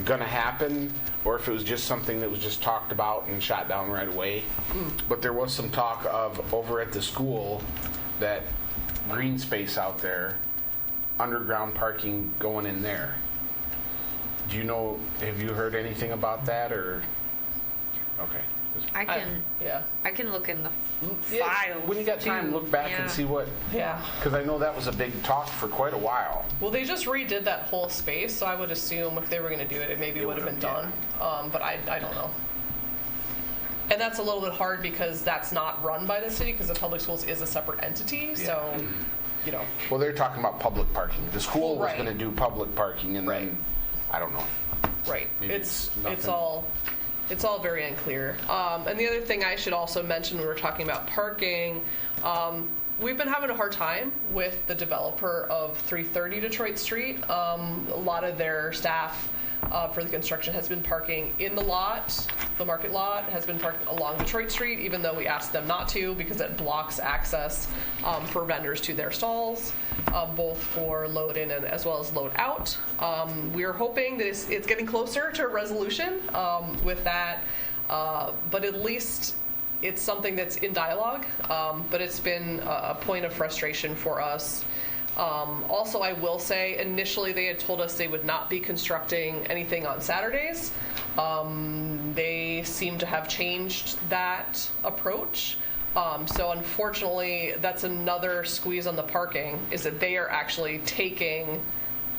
gonna happen or if it was just something that was just talked about and shot down right away. But there was some talk of over at the school, that green space out there, underground parking going in there. Do you know, have you heard anything about that, or? Okay. I can look in the Yeah, files. when you got time, too. look back Yeah. and see what, Yeah. because I know that was a big talk for quite a while. Well, they just redid that whole space, so I would assume if they were going to do it, it maybe would have been done. But I don't know. And that's a little bit hard because that's not run by the city, because the public schools is a separate entity. So, Well, they're talking about public parking. The school was Right. going to do public parking, and Right. then, I don't know. right. Maybe It's nothing. all very unclear. And the other thing I should also mention when we're talking about parking, we've been having a hard time with the developer of 330 Detroit Street. A lot of their staff for the construction has been parking in the lot. The market lot has been parking along Detroit Street, even though we asked them not to, because it blocks access for vendors to their stalls, both for load in and as well as load out. We're hoping that it's getting closer to a resolution with that, but at least it's something that's in dialogue, but it's been a point of frustration for us. Also, I will say, initially they had told us they would not be constructing anything on Saturdays. They seem to have changed that approach. So unfortunately, that's another squeeze on the parking, is that they are actually taking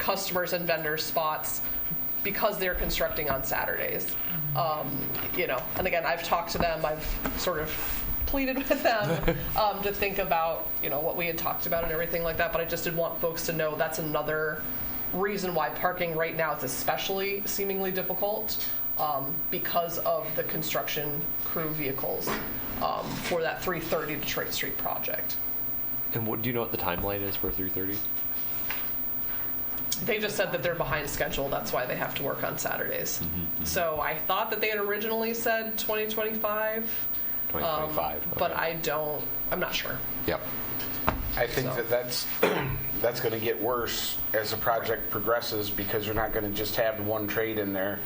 customers and vendors spots because they're constructing on Saturdays. You know, and again, I've talked to them, I've sort of pleaded with them to think about, you know, what we had talked about and everything like that, but I just did want folks to know that's another reason why parking right now is especially seemingly difficult, because of the construction crew vehicles for that 330 Detroit Street project. And what do you know what the timeline is for 3:30? They just said that they're behind schedule, that's why they have to work on Saturdays. So I thought that they had originally said 2025. 2025. But okay. I'm not sure. Yep. I think So. that's going to get worse as the project progresses because you're not going to just have one trade in there.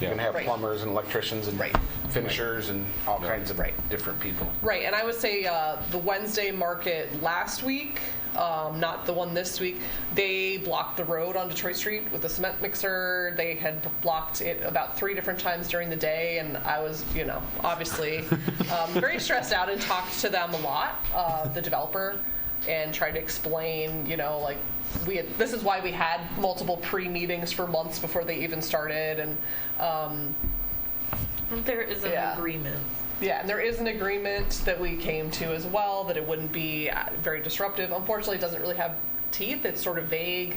You're going to have Right. plumbers and electricians and Right. finishers and all kinds of Right. different people. Right, and I would say the Wednesday market last week, not the one this week, they blocked the road on Detroit Street with a cement mixer. They had blocked it about 3 different times during the day, and I was, you know, obviously very stressed out and talked to them a lot, the developer, and tried to explain, you know, like, this is why we had multiple pre-meetings for months before they even started, and There is an Yeah. agreement. yeah, and there is an agreement that we came to as well, that it wouldn't be very disruptive. Unfortunately, it doesn't really have teeth. It's sort of vague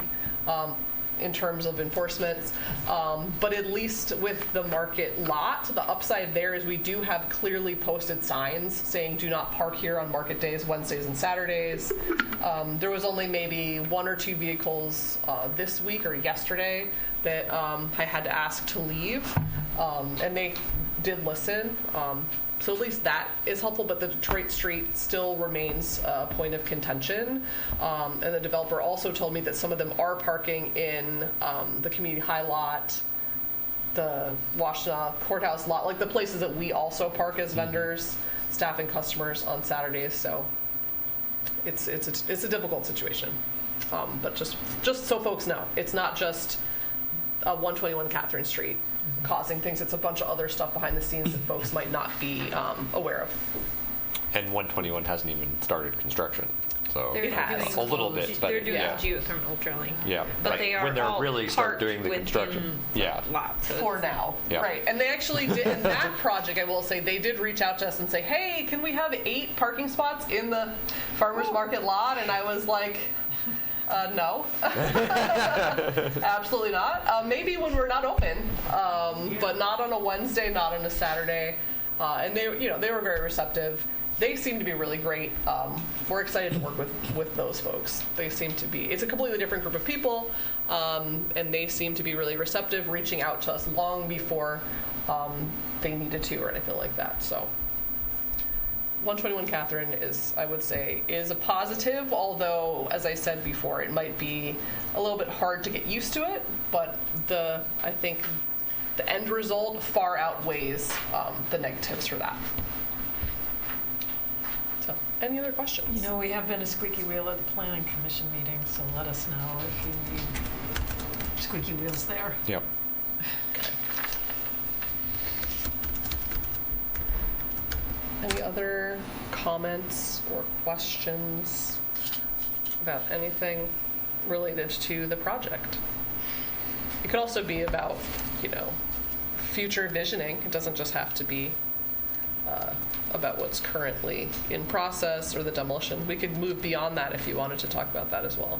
in terms of enforcements. But at least with the market lot, the upside there is we do have clearly posted signs saying do not park here on market days, Wednesdays and Saturdays. There was only maybe 1 or 2 vehicles this week or yesterday that I had to ask to leave. And they did listen. So at least that is helpful, but the Detroit Street still remains a point of contention. And the developer also told me that some of them are parking in the community high lot, the Washtenaw courthouse lot, like the places that we also park as vendors, staff and customers on Saturdays. So it's a difficult situation. But just so folks know, it's not just 121 Catherine Street causing things. It's a bunch of other stuff behind the scenes that folks might not be aware of. And 121 hasn't even started construction, so They're has. doing a little bit, but They're doing yeah. geothermal drilling. Yeah, But like they are when they're all really start parked doing the construction. within Yeah. the lot, so For it's- now, Yeah. right? And they actually did in that project. I will say they did reach out to us and say, "Hey, can we have 8 parking spots in the farmers market lot?" And I was like, "No, absolutely not. Maybe when we're not open, but not on a Wednesday, not on a Saturday." And they were very receptive. They seem to be really great. We're excited to work with those folks. They seem to be. It's a completely different group of people, and they seem to be really receptive, reaching out to us long before they needed to or anything like that. So 121 Catherine I would say, is a positive, although, as I said before, it might be a little bit hard to get used to it, but I think the end result far outweighs the negatives for that. So, any other questions? You know, we have been a squeaky wheel at the planning commission meeting, so let us know if you need squeaky wheels there. Yep. Any other comments or questions about anything related to the project? It could also be about, future visioning. It doesn't just have to be about what's currently in process or the demolition. We could move beyond that if you wanted to talk about that as well.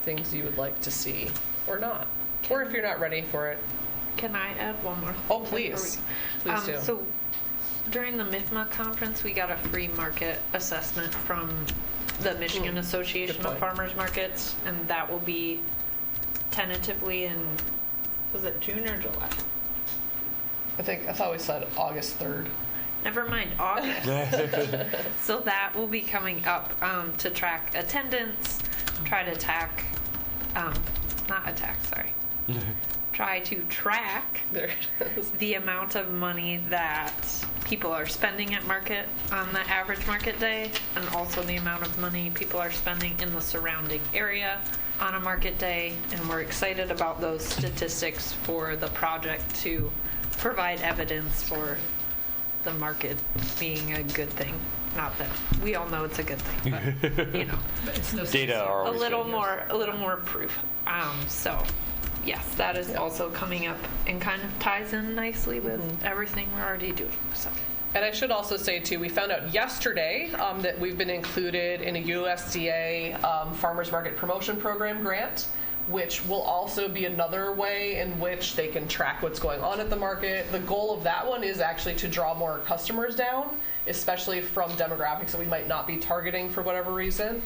Things you would like to see or not. Or if you're not ready for it. Can I add one more? Oh, please. Please do. So during the MIFMA conference, we got a free market assessment from the Michigan Association Good of point. Farmers Markets, and that will be tentatively in, was it June or July? I thought we said August 3rd. Never mind, August. So that will be coming up to track attendance, try to try to track There it is. the amount of money that people are spending at market on the average market day, and also the amount of money people are spending in the surrounding area on a market day. And we're excited about those statistics for the project to provide evidence for the market being a good thing. Not that we all know it's a good thing, but But it's no Data are a always little good. more proof. So, yes, that is also coming up and kind of ties in nicely with everything we're already doing. So. And I should also say, too, we found out yesterday that we've been included in a USDA Farmers Market Promotion Program grant, which will also be another way in which they can track what's going on at the market. The goal of that one is actually to draw more customers down, especially from demographics that we might not be targeting for whatever reason.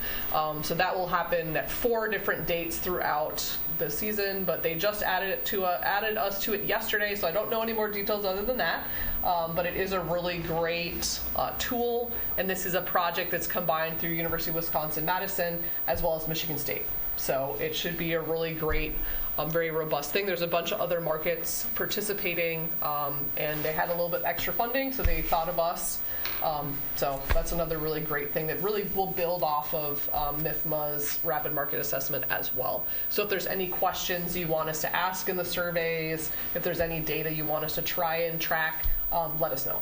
So that will happen at 4 different dates throughout the season, but they just added us to it yesterday, so I don't know any more details other than that. But it is a really great tool, and this is a project that's combined through University of Wisconsin-Madison as well as Michigan State. So it should be a really great, very robust thing. There's a bunch of other markets participating, and they had a little bit extra funding, so they thought of us. So that's another really great thing that really will build off of MIFMA's rapid market assessment as well. So if there's any questions you want us to ask in the surveys, if there's any data you want us to try and track, let us know.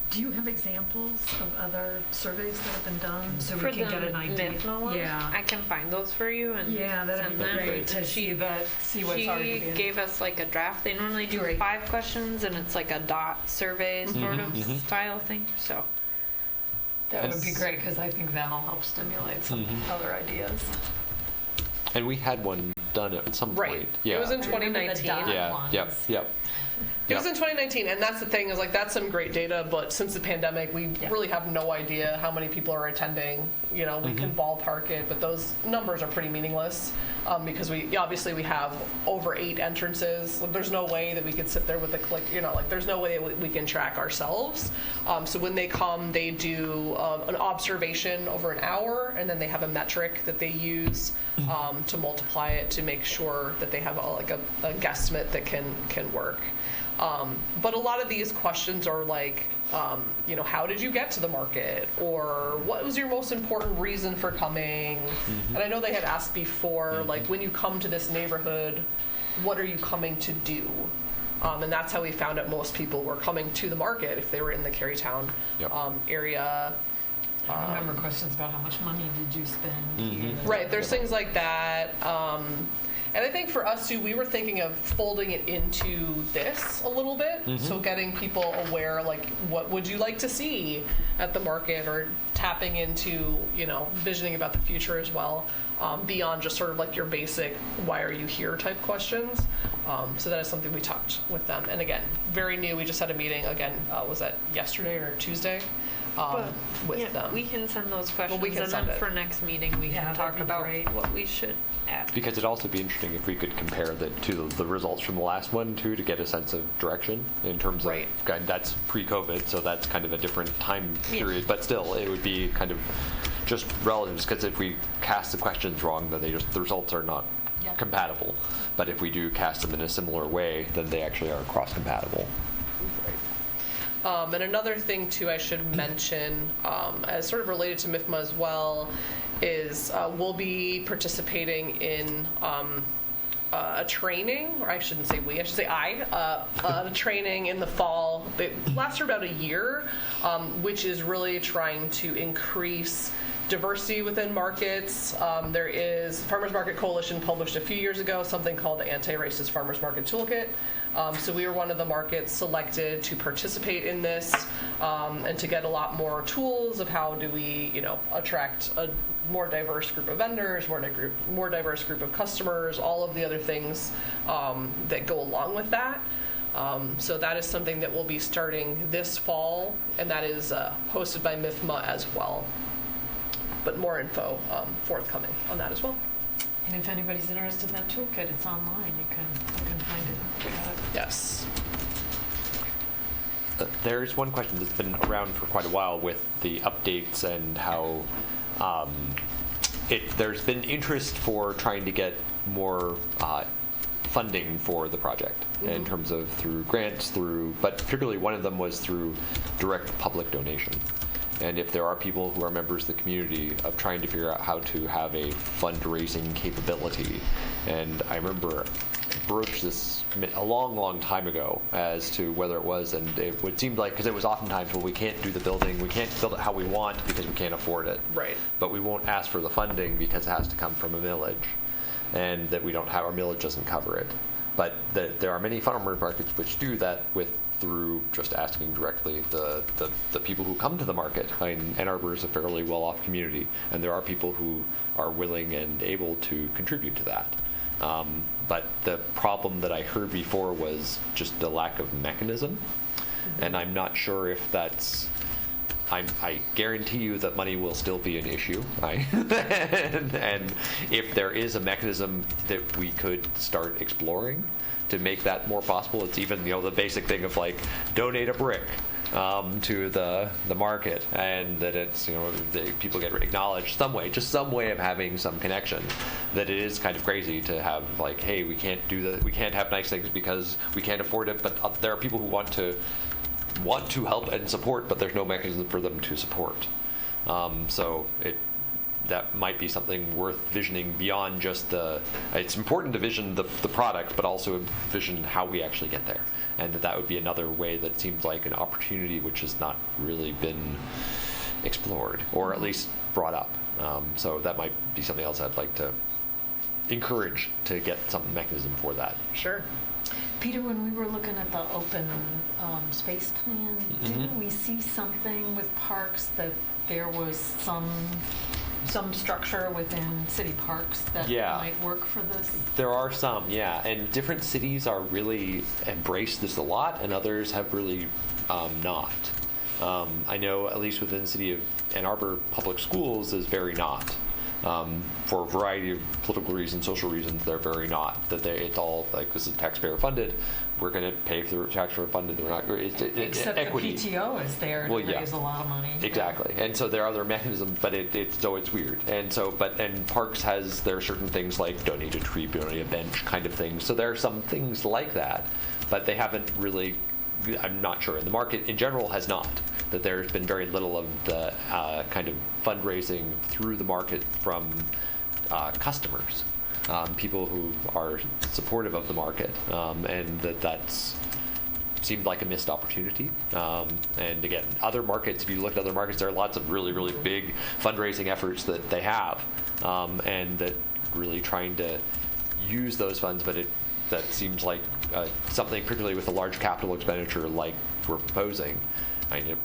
Do you have examples of other surveys that have been done so For we can the get an idea? MIFMA ones, Yeah. I can find those for you and Yeah, that'd send be them. great to see what's already She been. gave us like a draft. They normally do Great. 5 questions, and it's like a dot survey sort of style thing. So That would be great because I think that'll help stimulate some other ideas. And we had one done at some Right. point. Yeah. It was in I remember the 2019. dot Yeah. ones. Yep. It was in 2019, and that's the thing is like that's some great data, but since the pandemic, we really have no idea how many people are attending. You know, we can ballpark it, but those numbers are pretty meaningless because we obviously we have over 8 entrances. There's no way that we could sit there with a click. You know, like there's no way we can track ourselves. So when they come, they do an observation over an hour, and then they have a metric that they use to multiply it to make sure that they have a guesstimate that can work. But a lot of these questions are like, how did you get to the market? Or what was your most important reason for coming? And I know they had asked before, like, when you come to this neighborhood, what are you coming to do? And that's how we found out most people were coming to the market if they were in the Carytown area. I remember questions about how much money did you spend here? Right, there's things like that. And I think for us too, we were thinking of folding it into this a little bit. So getting people aware, like, what would you like to see at the market, or tapping into, visioning about the future as well, beyond just sort of like your basic, why are you here type questions. So that is something we talked with them. And again, very new, we just had a meeting again, was that yesterday or Tuesday? With them. we can send those questions, we can and send then it. for next meeting we Yeah, can that'd talk be about great. what we should add. Because it'd also be interesting if we could compare to the results from the last one too, to get a sense of direction in terms of, Right. and that's pre-COVID, so that's kind of a different time Yeah. period, but still it would be kind of just relatives, because if we cast the questions wrong, then the results are not compatible. But if we do cast them in a similar way, then they actually are cross-compatible. And another thing too I should mention, as sort of related to MIFMA as well, is we'll be participating in a training, or I shouldn't say we, I should say a training in the fall that lasts for about a year, which is really trying to increase diversity within markets. There is Farmers Market Coalition published a few years ago something called the Anti-Racist Farmers Market Toolkit. So we were one of the markets selected to participate in this and to get a lot more tools of how do we, attract a more diverse group of vendors, more diverse group of customers, all of the other things that go along with that. So that is something that will be starting this fall, and that is hosted by MIFMA as well. But more info forthcoming on that as well. And if anybody's interested in that toolkit, it's online. You can find it. Yes. There's one question that's been around for quite a while with the updates and how there's been interest for trying to get more funding for the project in terms of through grants, but particularly one of them was through direct public donation. And if there are people who are members of the community of trying to figure out how to have a fundraising capability. And I remember broached this a long time ago as to whether it was, and it would seem like, because it was oftentimes, well, we can't do the building, we can't build it how we want because we can't afford it. Right. But we won't ask for the funding because it has to come from a millage. and that we don't have, our millage doesn't cover it. But there are many farmers markets which do that through just asking directly the people who come to the market. I mean, Ann Arbor is a fairly well-off community, and there are people who are willing and able to contribute to that. But the problem that I heard before was just the lack of mechanism, and I'm not sure if that's. I guarantee you that money will still be an issue, right? and if there is a mechanism that we could start exploring to make that more possible, it's even the basic thing of like donate a brick to the market, and that it's people get acknowledged some way, just some way of having some connection. That it is kind of crazy to have like, hey, we can't have nice things because we can't afford it, but there are people who want to help and support, but there's no mechanism for them to support. So that might be something worth visioning beyond just it's important to vision the product, but also vision how we actually get there. And that would be another way that seems like an opportunity which has not really been explored, or at least brought up. So that might be something else I'd like to encourage to get some mechanism for that. Sure. Peter, when we were looking at the open space plan, didn't we see something with parks that there was some structure within city parks that might work for this? There are some, yeah, and different cities are really embraced this a lot, and others have really not. I know at least within the city of Ann Arbor, public schools is very not. For a variety of political reasons, social reasons, they're very not. It's all like, this is taxpayer funded. We're going to pay through taxpayer funded. We're not. Except equity. The PTO is there to raise a lot of money. Exactly, and so there are other mechanisms, but it's weird. And so, and parks there are certain things like donate a tree, donate a bench kind of things. So there are some things like that, but they haven't really. I'm not sure. And the market in general has not. That there's been very little of the kind of fundraising through the market from customers, people who are supportive of the market, and that's seemed like a missed opportunity. And again, other markets, if you look at other markets, there are lots of really, really big fundraising efforts that they have, and that really trying to use those funds, but that seems like something, particularly with a large capital expenditure like we're proposing. I mean,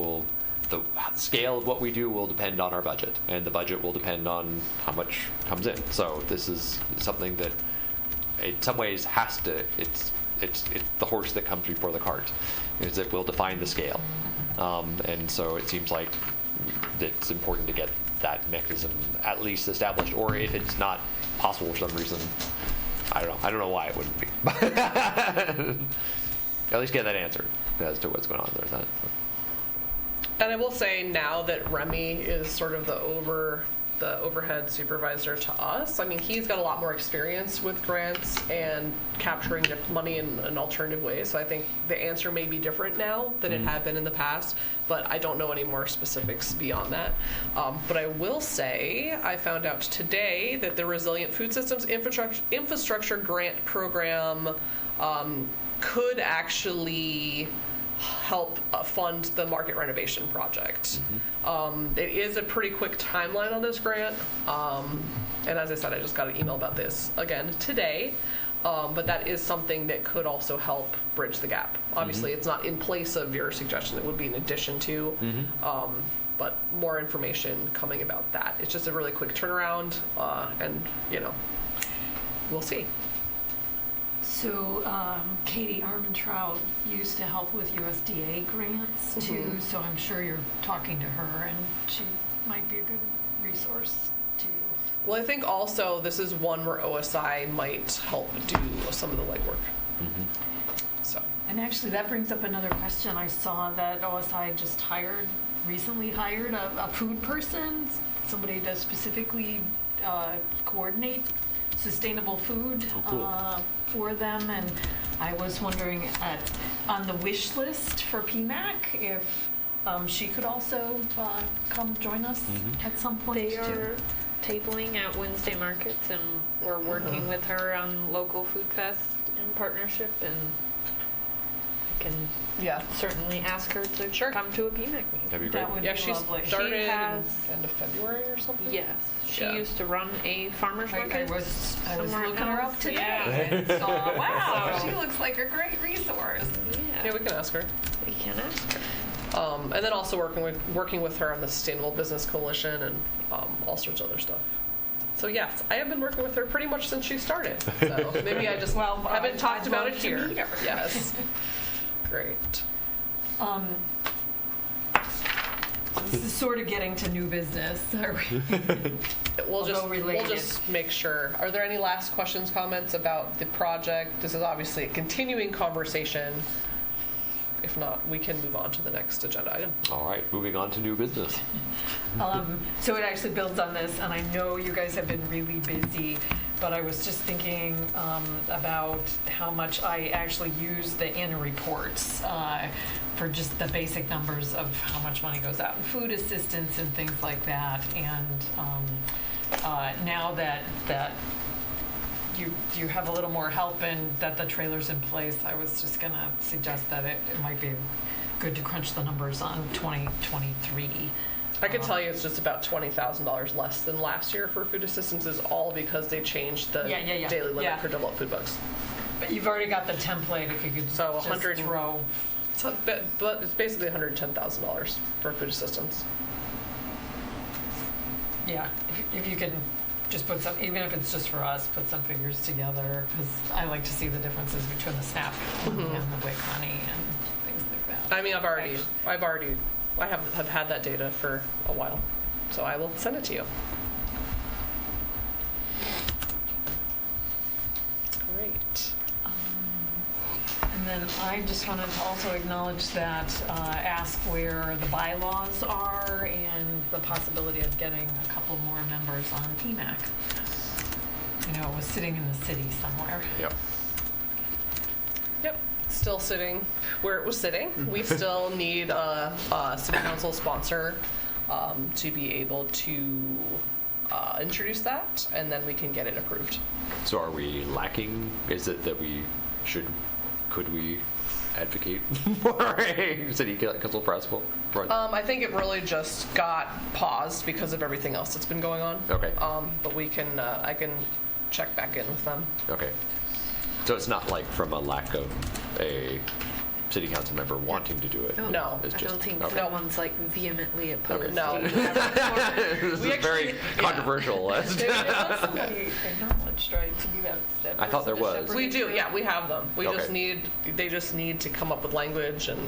the scale of what we do will depend on our budget, and the budget will depend on how much comes in. So this is something that, in some ways, it's the horse that comes before the cart, is it will define the scale. And so it seems like it's important to get that mechanism at least established, or if it's not possible for some reason, I don't know why it wouldn't be. At least get that answered as to what's going on there with that. And I will say now that Remy is sort of the overhead supervisor to us, I mean, he's got a lot more experience with grants and capturing the money in an alternative way. So I think the answer may be different now than it had been in the past, but I don't know any more specifics beyond that. But I will say I found out today that the Resilient Food Systems Infrastructure Grant Program could actually help fund the market renovation project. It is a pretty quick timeline on this grant, and as I said, I just got an email about this again today, but that is something that could also help bridge the gap. Obviously, it's not in place of your suggestion, it would be in addition to, but more information coming about that. It's just a really quick turnaround, and we'll see. So Katie Armentrout used to help with USDA grants too, so I'm sure you're talking to her, and she might be a good resource too. Well, I think also this is one where OSI might help do some of the legwork. So. And actually, that brings up another question. I saw that OSI just recently hired a food person, somebody to specifically coordinate sustainable food for them, and I was wondering on the wish list for PMAC if she could also come join us at some point. They are tabling at Wednesday markets, and we're working with her on local food fest in partnership, and I can Yeah. certainly ask her to Sure. come to a PMAC meeting. That'd be great. That would Yeah, be she lovely. started in has- end of February or something. Yes, she Yeah. used to run a farmer's I market. was somewhere looking her else. up today Yeah. and saw, wow, So- she looks like a great resource. Yeah, we can ask her. We can ask her. And then also working with her on the Sustainable Business Coalition and all sorts of other stuff. So yes, I have been working with her pretty much since she started. So maybe I just Well, haven't talked I'd about love it to here. meet her. Yes. Great. This is sort of getting to new business. Are we- We'll Although we'll related. just make sure. Are there any last questions, comments about the project? This is obviously a continuing conversation. If not, we can move on to the next agenda item. All right, moving on to new business. So it actually builds on this, and I know you guys have been really busy, but I was just thinking about how much I actually use the annual reports for just the basic numbers of how much money goes out in food assistance and things like that. And now that you have a little more help and that the trailer's in place, I was just gonna suggest that it might be good to crunch the numbers on 2023. I can tell you it's just about $20,000 less than last year for food assistance, is all because they changed the Yeah. daily limit Yeah. for developed food bucks. But you've already got the template, if you could So just 100 throw. So, but it's basically $110,000 for food assistance. Yeah, if you can just put some, even if it's just for us, put some figures together, because I like to see the differences between the SNAP and the WIC money and things like that. I mean, I have had that data for a while, so I will send it to you. Great. And then I just wanted to also acknowledge that, ask where the bylaws are and the possibility of getting a couple more members on PMAC. You know, it was sitting in the city somewhere. Yep. Yep, still sitting where it was sitting. We still need a city council sponsor to be able to introduce that, and then we can get it approved. So are we lacking? Is it that could we advocate for a city council principal? I think it really just got paused because of everything else that's been going on. Okay. But we can, I can check back in with them. Okay. So it's not like from a lack of a city council member wanting to do it. No, It's I just, don't think okay. someone's like vehemently opposed. No. to that. This is We very actually- controversial. There was somebody acknowledged, right, to be that I thought there person to was. shepherd We it do, through? yeah, we have them. Okay. They just need to come up with language, and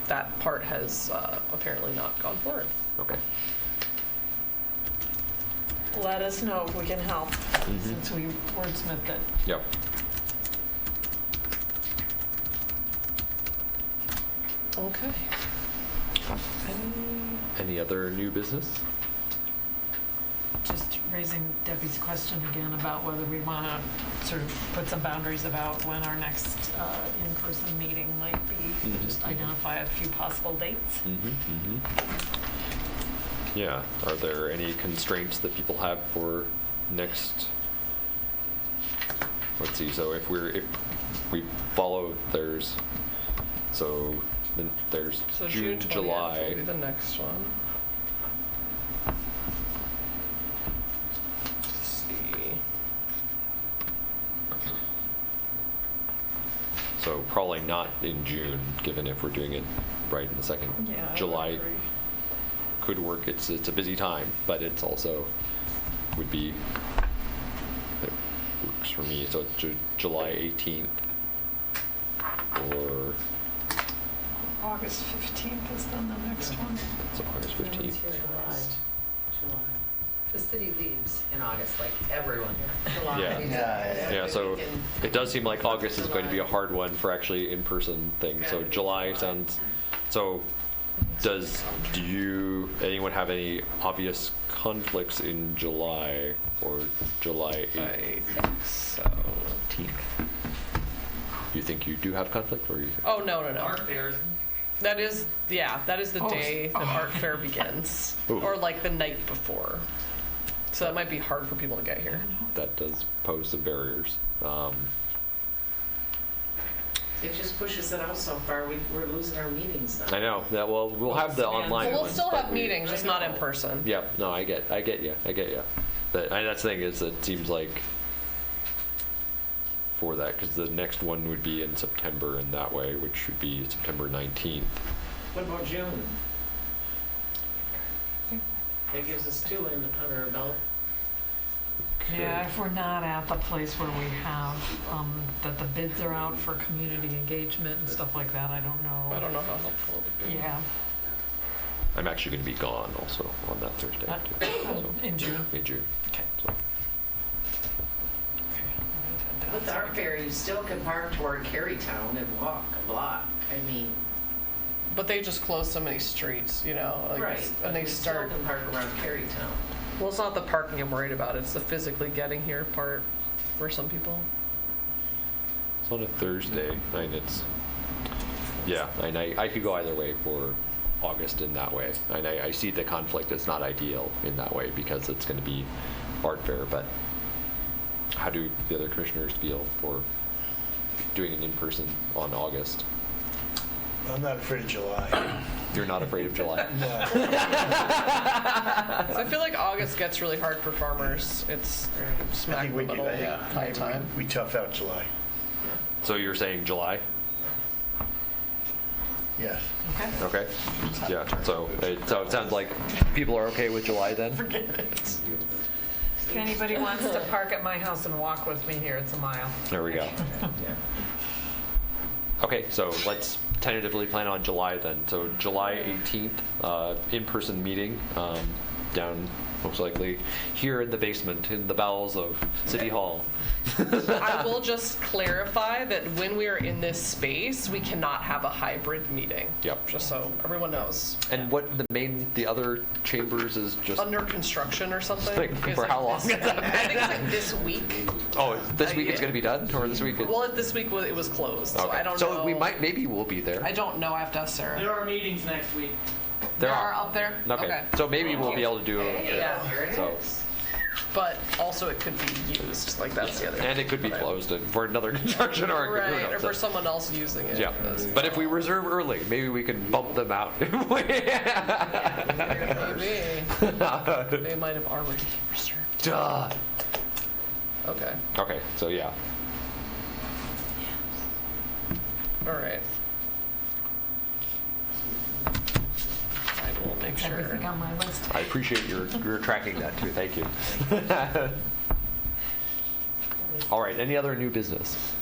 that part has apparently not gone forward. Okay. Let us know if we can help, since we wordsmithed it. Yep. Okay. Any other new business? Just raising Debbie's question again about whether we want to sort of put some boundaries about when our next in-person meeting might be. Just identify a few possible dates. Yeah. Are there any constraints that people have for next? Let's see. So if we follow then there's So June, 20th July. will be the next one. Let's see. So probably not in June, given if we're doing it right in the second. Yeah, I would July agree. could work. It's a busy time, but it's also would be it works for me. So it's July 18th or August 15th is then the next one. so August 15th. July. The city leaves in August, like everyone. Yeah. Yeah, so it does seem like August is going to be a hard one for actually in-person things. So July sounds. So, anyone have any obvious conflicts in July or July I 18th? think so. You think you do have conflict, or you? Oh, no. That is the day that art fair begins, Ooh. or like the night before. So that might be hard for people to get here. That does pose some barriers. It just pushes it out so far, we're losing our meetings now. I know, that, well, we'll have the online Well, we'll ones, still but have we- meetings, just not in person. Yep, no, I get you. That's the thing is, it seems like for that, because the next one would be in September in that way, which would be September 19th. What about June? That gives us 2 under our belt. Yeah, if we're not at the place where we have, that the bids are out for community engagement and stuff like that, I don't know. I don't know how helpful it would be. Yeah, I'm actually going to be gone also on that Thursday too. So, in June. in June. Okay. So, With our fair, you still can park toward Carytown and walk a block. I mean, But they just close so many streets, you know, like, right. and they you start. still can park around Carytown. Well, it's not the parking I'm worried about. It's the physically getting here part for some people. it's on a Thursday, and it's, yeah, and I could go either way for August in that way. And I see the conflict is not ideal in that way because it's going to be art fair, but how do the other commissioners feel for doing it in person on August? I'm not afraid of July. You're not afraid of July? No. So I feel like August gets really hard for farmers. It's I smack think in the middle of the high time. we tough out July. So you're saying July? Yes. Okay. Yeah. So it sounds like people are okay with July then. If anybody wants to park at my house and walk with me here, it's a mile. There we go. Okay, so let's tentatively plan on July then. So July 18th, in-person meeting down most likely here in the basement, in the bowels of City Hall. I will just clarify that when we are in this space, we cannot have a hybrid meeting. Yep. Just so everyone knows. And what the other chambers is just, Under construction or something. Like, Is for it how long this- has that I think it's like this week. oh, this week it's Yeah. going to be done? Or this week? Well, this week it was closed, so I don't know. So we might, maybe we'll be there. I don't know. I have to ask Sarah. There are meetings next week. There are up there? Okay. So maybe we'll be able to do it. Yeah. There it So, is. But also it could be used. Like that's the other. and it could be closed for another construction or Right, who or knows? for someone else using it. Yeah, but if we reserve early, maybe we can bump them out. Maybe. They might have already reserved. Duh. Okay. Okay, so yeah. All right. I will make sure. Everything on my list. I appreciate your tracking that too. Thank you. All right, any other new business?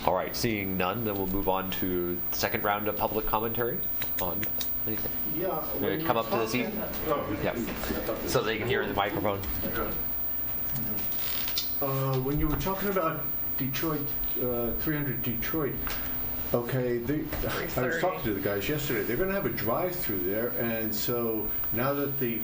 All right, seeing none, then we'll move on to the second round of public commentary on anything. Yeah. You come up to the seat? Yep. So they can hear in the microphone. When you were talking about Detroit, 300 Detroit, okay, I was talking to the guys yesterday. They're going to have a drive-through there, and so now that the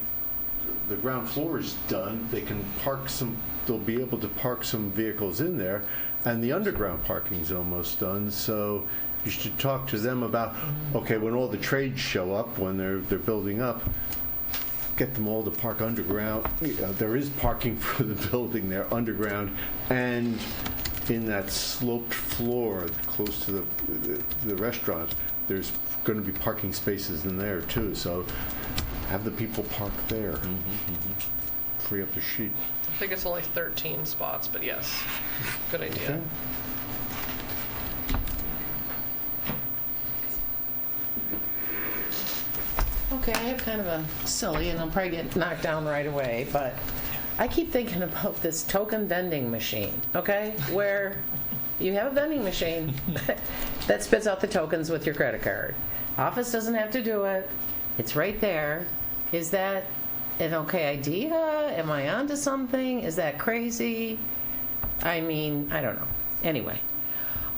ground floor is done, they can park some. They'll be able to park some vehicles in there, and the underground parking is almost done. So you should talk to them about, okay, when all the trades show up, when they're building up, get them all to park underground. There is parking for the building there underground, and in that sloped floor close to the restaurant, there's going to be parking spaces in there too. So have the people park there. Free up the sheet. I think it's only 13 spots, but yes, good idea. Okay, I have kind of a silly, and I'll probably get knocked down right away, but I keep thinking about this token vending machine, okay? Where you have a vending machine that spits out the tokens with your credit card. Office doesn't have to do it. It's right there. Is that an okay idea? Am I onto something? Is that crazy? I mean, I don't know. Anyway.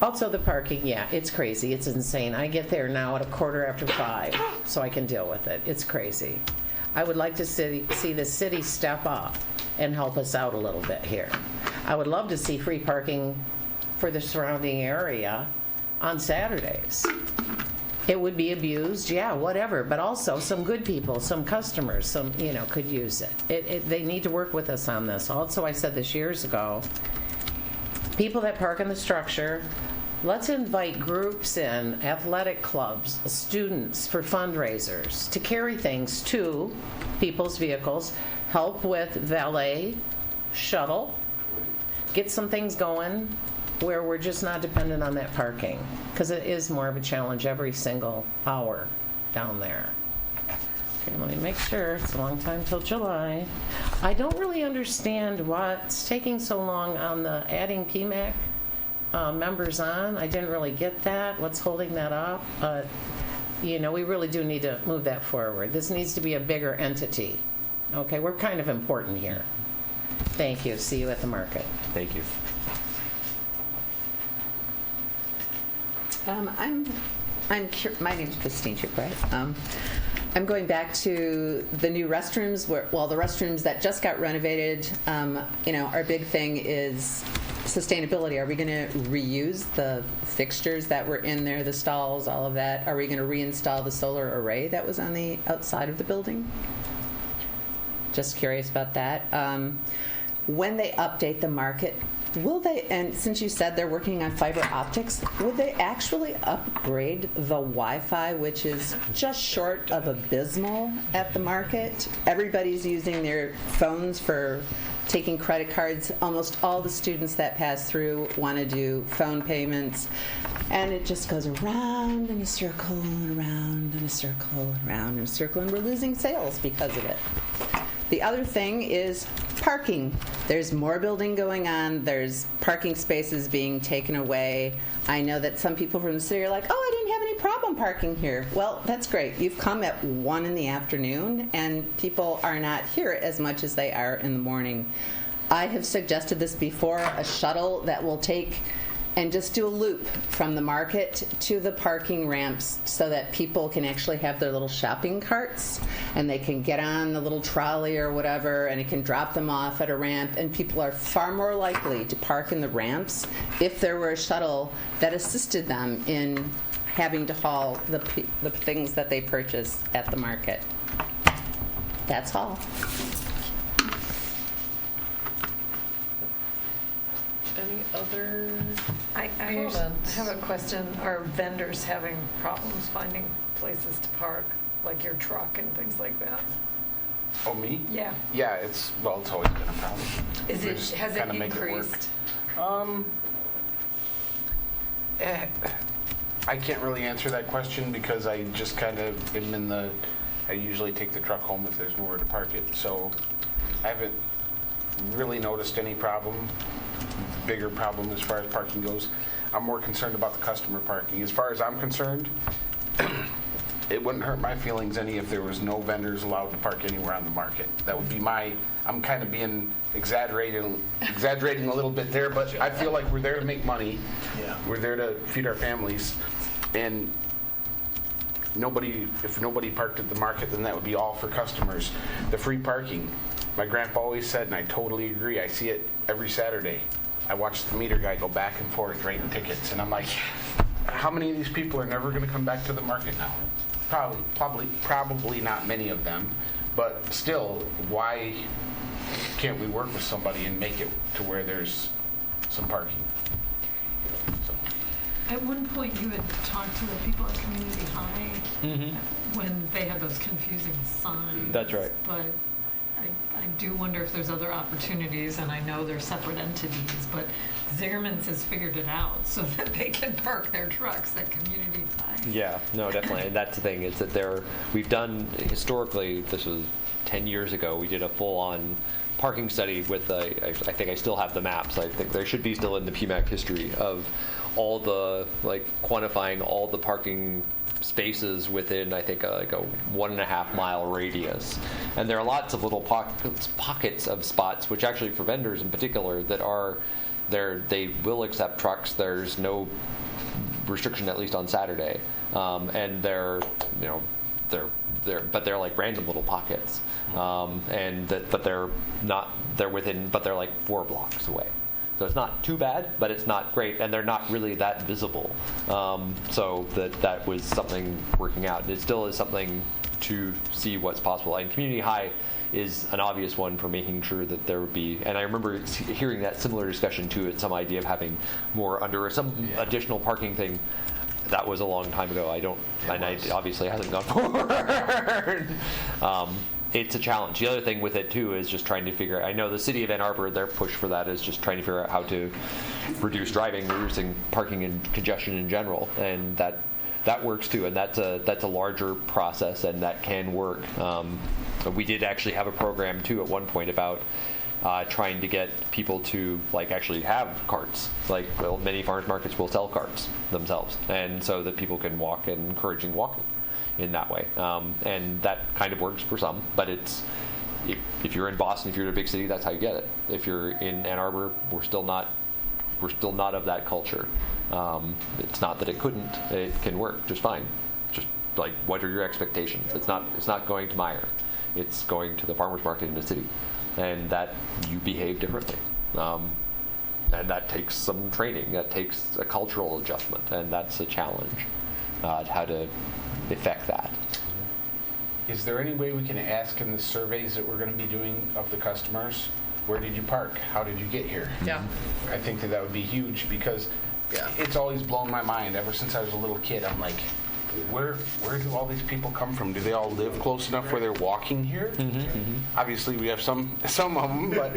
Also the parking, yeah, it's crazy. It's insane. I get there now at 5:15 so I can deal with it. It's crazy. I would like to see the city step up and help us out a little bit here. I would love to see free parking for the surrounding area on Saturdays. It would be abused, yeah, whatever, but also some good people, some customers, some, could use it. They need to work with us on this. Also, I said this years ago, people that park in the structure, let's invite groups in, athletic clubs, students for fundraisers, to carry things to people's vehicles, help with valet, shuttle, get some things going where we're just not dependent on that parking, because it is more of a challenge every single hour down there. Okay, let me make sure. It's a long time till July. I don't really understand what's taking so long on the adding PMAC members on. I didn't really get that. What's holding that up? We really do need to move that forward. This needs to be a bigger entity. Okay, we're kind of important here. Thank you. See you at the market. Thank you. My name's Christine Chukwright. I'm going back to the new restrooms, the restrooms that just got renovated. Our big thing is sustainability. Are we going to reuse the fixtures that were in there, the stalls, all of that? Are we going to reinstall the solar array that was on the outside of the building? Just curious about that. When they update the market, will they, and since you said they're working on fiber optics, will they actually upgrade the Wi-Fi, which is just short of abysmal at the market? Everybody's using their phones for taking credit cards. Almost all the students that pass through want to do phone payments, and it just goes around in a circle and around in a circle and around in a circle, and we're losing sales because of it. The other thing is parking. There's more building going on. There's parking spaces being taken away. I know that some people from the city are like, oh, I didn't have any problem parking here. Well, that's great. You've come at 1 in the afternoon, and people are not here as much as they are in the morning. I have suggested this before, a shuttle that will take and just do a loop from the market to the parking ramps so that people can actually have their little shopping carts and they can get on the little trolley or whatever, and it can drop them off at a ramp, and people are far more likely to park in the ramps if there were a shuttle that assisted them in having to haul the things that they purchase at the market. That's all. Any other I comments? have a question. Are vendors having problems finding places to park, like your truck and things like that? Oh, me? Yeah. Yeah, it's always been a problem. Has it increased? I can't really answer that question because I just kind of am I usually take the truck home if there's nowhere to park it. So I haven't really noticed any bigger problem as far as parking goes. I'm more concerned about the customer parking. As far as I'm concerned, it wouldn't hurt my feelings any if there was no vendors allowed to park anywhere on the market. That would be I'm kind of being exaggerating a little bit there, but I feel like we're there to make money. Yeah. We're there to feed our families, and if nobody parked at the market, then that would be all for customers. The free parking, my grandpa always said, and I totally agree, I see it every Saturday. I watch the meter guy go back and forth writing tickets, and I'm like, how many of these people are never going to come back to the market now? Probably not many of them, but still, why can't we work with somebody and make it to where there's some parking? So. At one point, you had talked to the people at Community High when they had those confusing signs. That's right. But I do wonder if there's other opportunities, and I know they're separate entities, but Zingerman's has figured it out so that they can park their trucks at Community High. Yeah, no, definitely. And that's the thing, is that we've done, historically, this was 10 years ago, we did a full-on parking study with, I think I still have the maps. I think they should be still in the PMAC history of all the, quantifying all the parking spaces within, I think, like a 1.5 mile radius. And there are lots of little pockets of spots, which actually for vendors in particular, that are there, they will accept trucks. There's no restriction, at least on Saturday. And they're like random little pockets. But they're like 4 blocks away. So it's not too bad, but it's not great, and they're not really that visible. So that was something working out. It still is something to see what's possible. And community high is an obvious one for making sure that there would be, and I remember hearing that similar discussion too, at some idea of having more under or some additional parking thing. That was a long time ago. I obviously hasn't gone forward. It's a challenge. The other thing with it too is just trying to figure. I know the city of Ann Arbor, their push for that is just trying to figure out how to reduce driving, reducing parking and congestion in general, and that works too. And that's a larger process, and that can work. We did actually have a program too at one point about trying to get people to actually have carts. Many farmers markets will sell carts themselves, and so that people can walk, and encouraging walking in that way. And that kind of works for some, but it's if you're in Boston, if you're in a big city, that's how you get it. If you're in Ann Arbor, we're still not of that culture. It's not that it couldn't; it can work just fine. Just what are your expectations? It's not going to Meijer. It's going to the farmers market in the city, and that you behave differently. And that takes some training. That takes a cultural adjustment, and that's a challenge. How to effect that. Is there any way we can ask in the surveys that we're going to be doing of the customers, where did you park? How did you get here? Yeah. I think that would be huge, because it's always blown my mind. Ever since I was a little kid, I'm like, where do all these people come from? Do they all live close enough where they're walking here? Obviously, we have some of them, but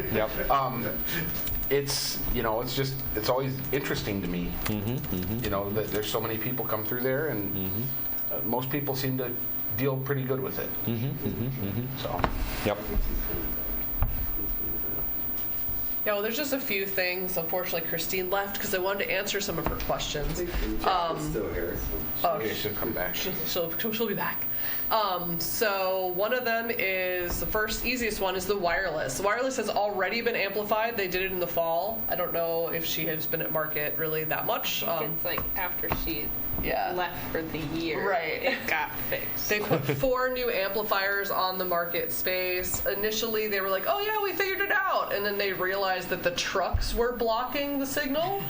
it's it's always interesting to me. That there's so many people come through there, and most people seem to deal pretty good with it. So. Yep. Yeah, well, there's just a few things. Unfortunately, Christine left because I wanted to answer some of her questions. Still here. Okay, she'll come back. She'll be back. So one of them is, the first easiest one is the wireless. The wireless has already been amplified. They did it in the fall. I don't know if she has been at market really that much. It's after she Yeah. left for the year. Right. It got fixed. They put 4 new amplifiers on the market space. Initially, they were like, oh yeah, we figured it out. And then they realized that the trucks were blocking the signal.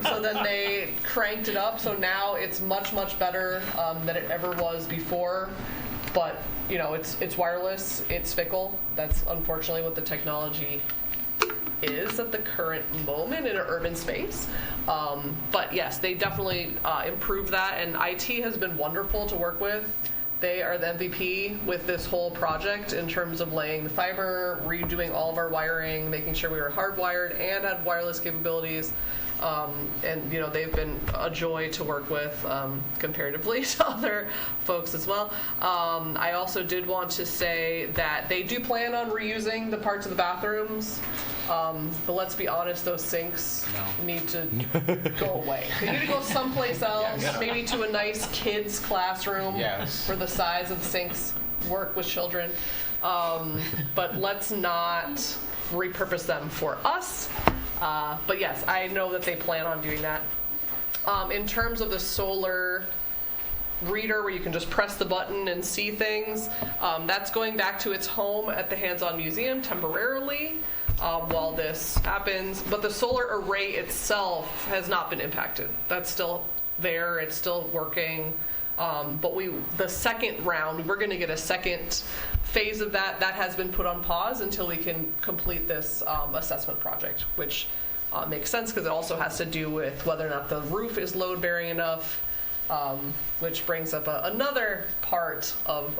So then they cranked it up. So now it's much, much better than it ever was before. But, it's wireless, it's fickle. That's unfortunately what the technology is at the current moment in an urban space. But yes, they definitely improved that, and IT has been wonderful to work with. They are the MVP with this whole project in terms of laying the fiber, redoing all of our wiring, making sure we were hardwired and had wireless capabilities. And they've been a joy to work with comparatively to other folks as well. I also did want to say that they do plan on reusing the parts of the bathrooms, but let's be honest, those sinks need to go away. They need to go someplace else, maybe to a nice kids classroom for the size of the sinks work with children. But let's not repurpose them for us. But yes, I know that they plan on doing that. In terms of the solar reader where you can just press the button and see things, that's going back to its home at the Hands-On Museum temporarily while this happens. But the solar array itself has not been impacted. That's still there. It's still working. But the second round, we're going to get a second phase of that has been put on pause until we can complete this assessment project, which makes sense because it also has to do with whether or not the roof is load bearing enough, which brings up another part of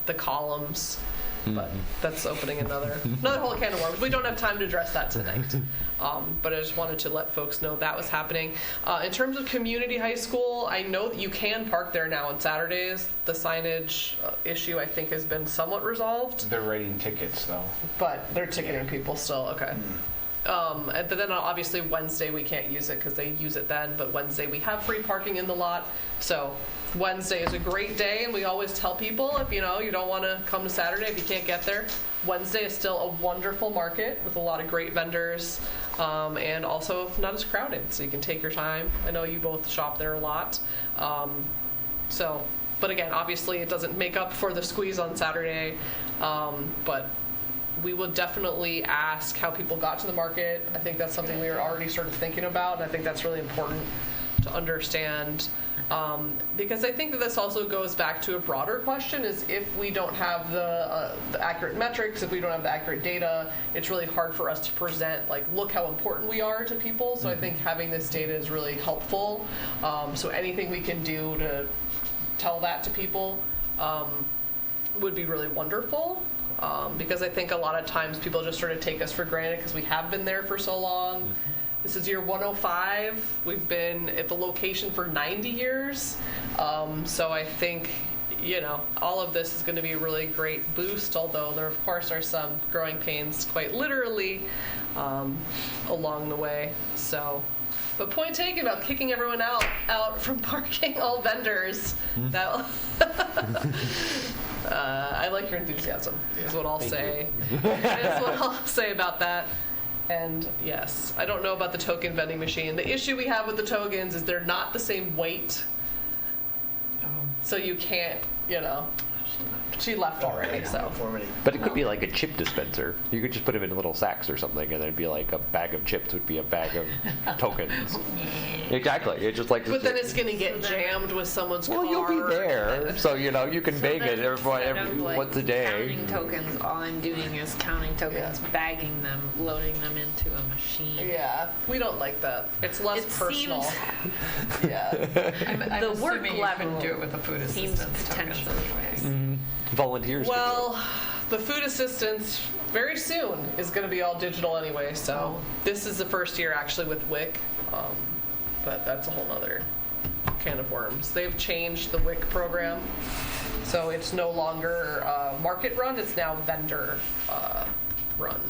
the columns. But that's opening another whole can of worms. We don't have time to address that tonight. But I just wanted to let folks know that was happening. In terms of community high school, I know that you can park there now on Saturdays. The signage issue, I think, has been somewhat resolved. They're writing tickets, though. But they're ticketing people still, okay. But then obviously Wednesday we can't use it because they use it then, but Wednesday we have free parking in the lot. So Wednesday is a great day, and we always tell people if you don't want to come to Saturday if you can't get there, Wednesday is still a wonderful market with a lot of great vendors, and also not as crowded, so you can take your time. I know you both shop there a lot. But again, obviously it doesn't make up for the squeeze on Saturday, but we will definitely ask how people got to the market. I think that's something we were already sort of thinking about, and I think that's really important to understand Because I think that this also goes back to a broader question, is if we don't have the accurate metrics, if we don't have the accurate data, it's really hard for us to present, like, look how important we are to people. So I think having this data is really helpful. So anything we can do to tell that to people would be really wonderful. Because I think a lot of times people just sort of take us for granted because we have been there for so long. This is year 105. We've been at the location for 90 years. So I think, you know, all of this is going to be a really great boost, although there, of course, are some growing pains, quite literally, along the way. So, but point taken about kicking everyone out from parking, all vendors. That I like your enthusiasm, is what I'll say. Is what I'll say about that. And yes, I don't know about the token vending machine. The issue we have with the tokens is they're not the same weight. So you can't, you know. She left already, so. But it could be like a chip dispenser. You could just put them in little sacks or something, and it'd be like a bag of chips would be a bag of tokens. Exactly. It's just like. But then it's going to get jammed with someone's car. Well, you'll be there, so you know you can bake it every once a day. Counting tokens, all I'm doing is counting tokens, bagging them, loading them into a machine. Yeah, we don't like that. It's less personal. I'm The work assuming you level couldn't do it with the food seems assistance tokens potentially anyways. Volunteers. could do it. Well, the food assistance very soon is going to be all digital anyway. So this is the first year actually with WIC, but that's a whole nother can of worms. They've changed the WIC program, so it's no longer market run. It's now vendor run,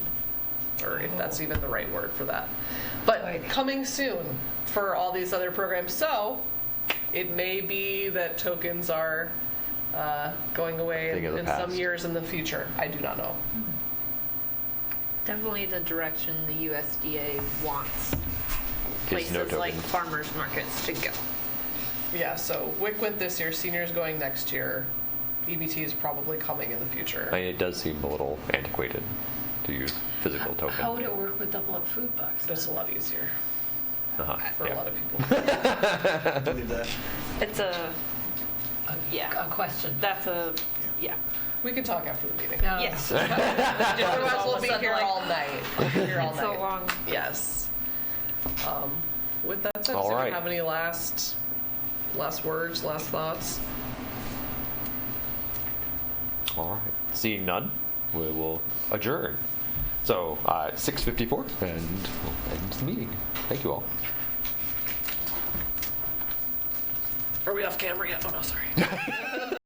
or if that's even the right word for that. But coming soon for all these other programs. So it may be that tokens are going away Thing of the in some past. years in the future. I do not know. definitely the direction the USDA wants Is places no like tokens. farmers markets to go. Yeah, so WIC went this year, seniors going next year. EBT is probably coming in the future. I mean, it does seem a little antiquated to use physical tokens. How would it work with Double Up Food Bucks? It's a lot easier Uh-huh, for yeah. a lot of people. Believe that. It's a A question. that's a yeah. We can talk after the meeting. Yes. Otherwise, we'll be here all night. We'll be here all It's a night. long. Yes. With that said, All does anyone right. have any last words, last thoughts? All right. Seeing none, we will adjourn. So, 6:54, and we'll end the meeting. Thank you all. Are we off camera yet? Oh no, sorry.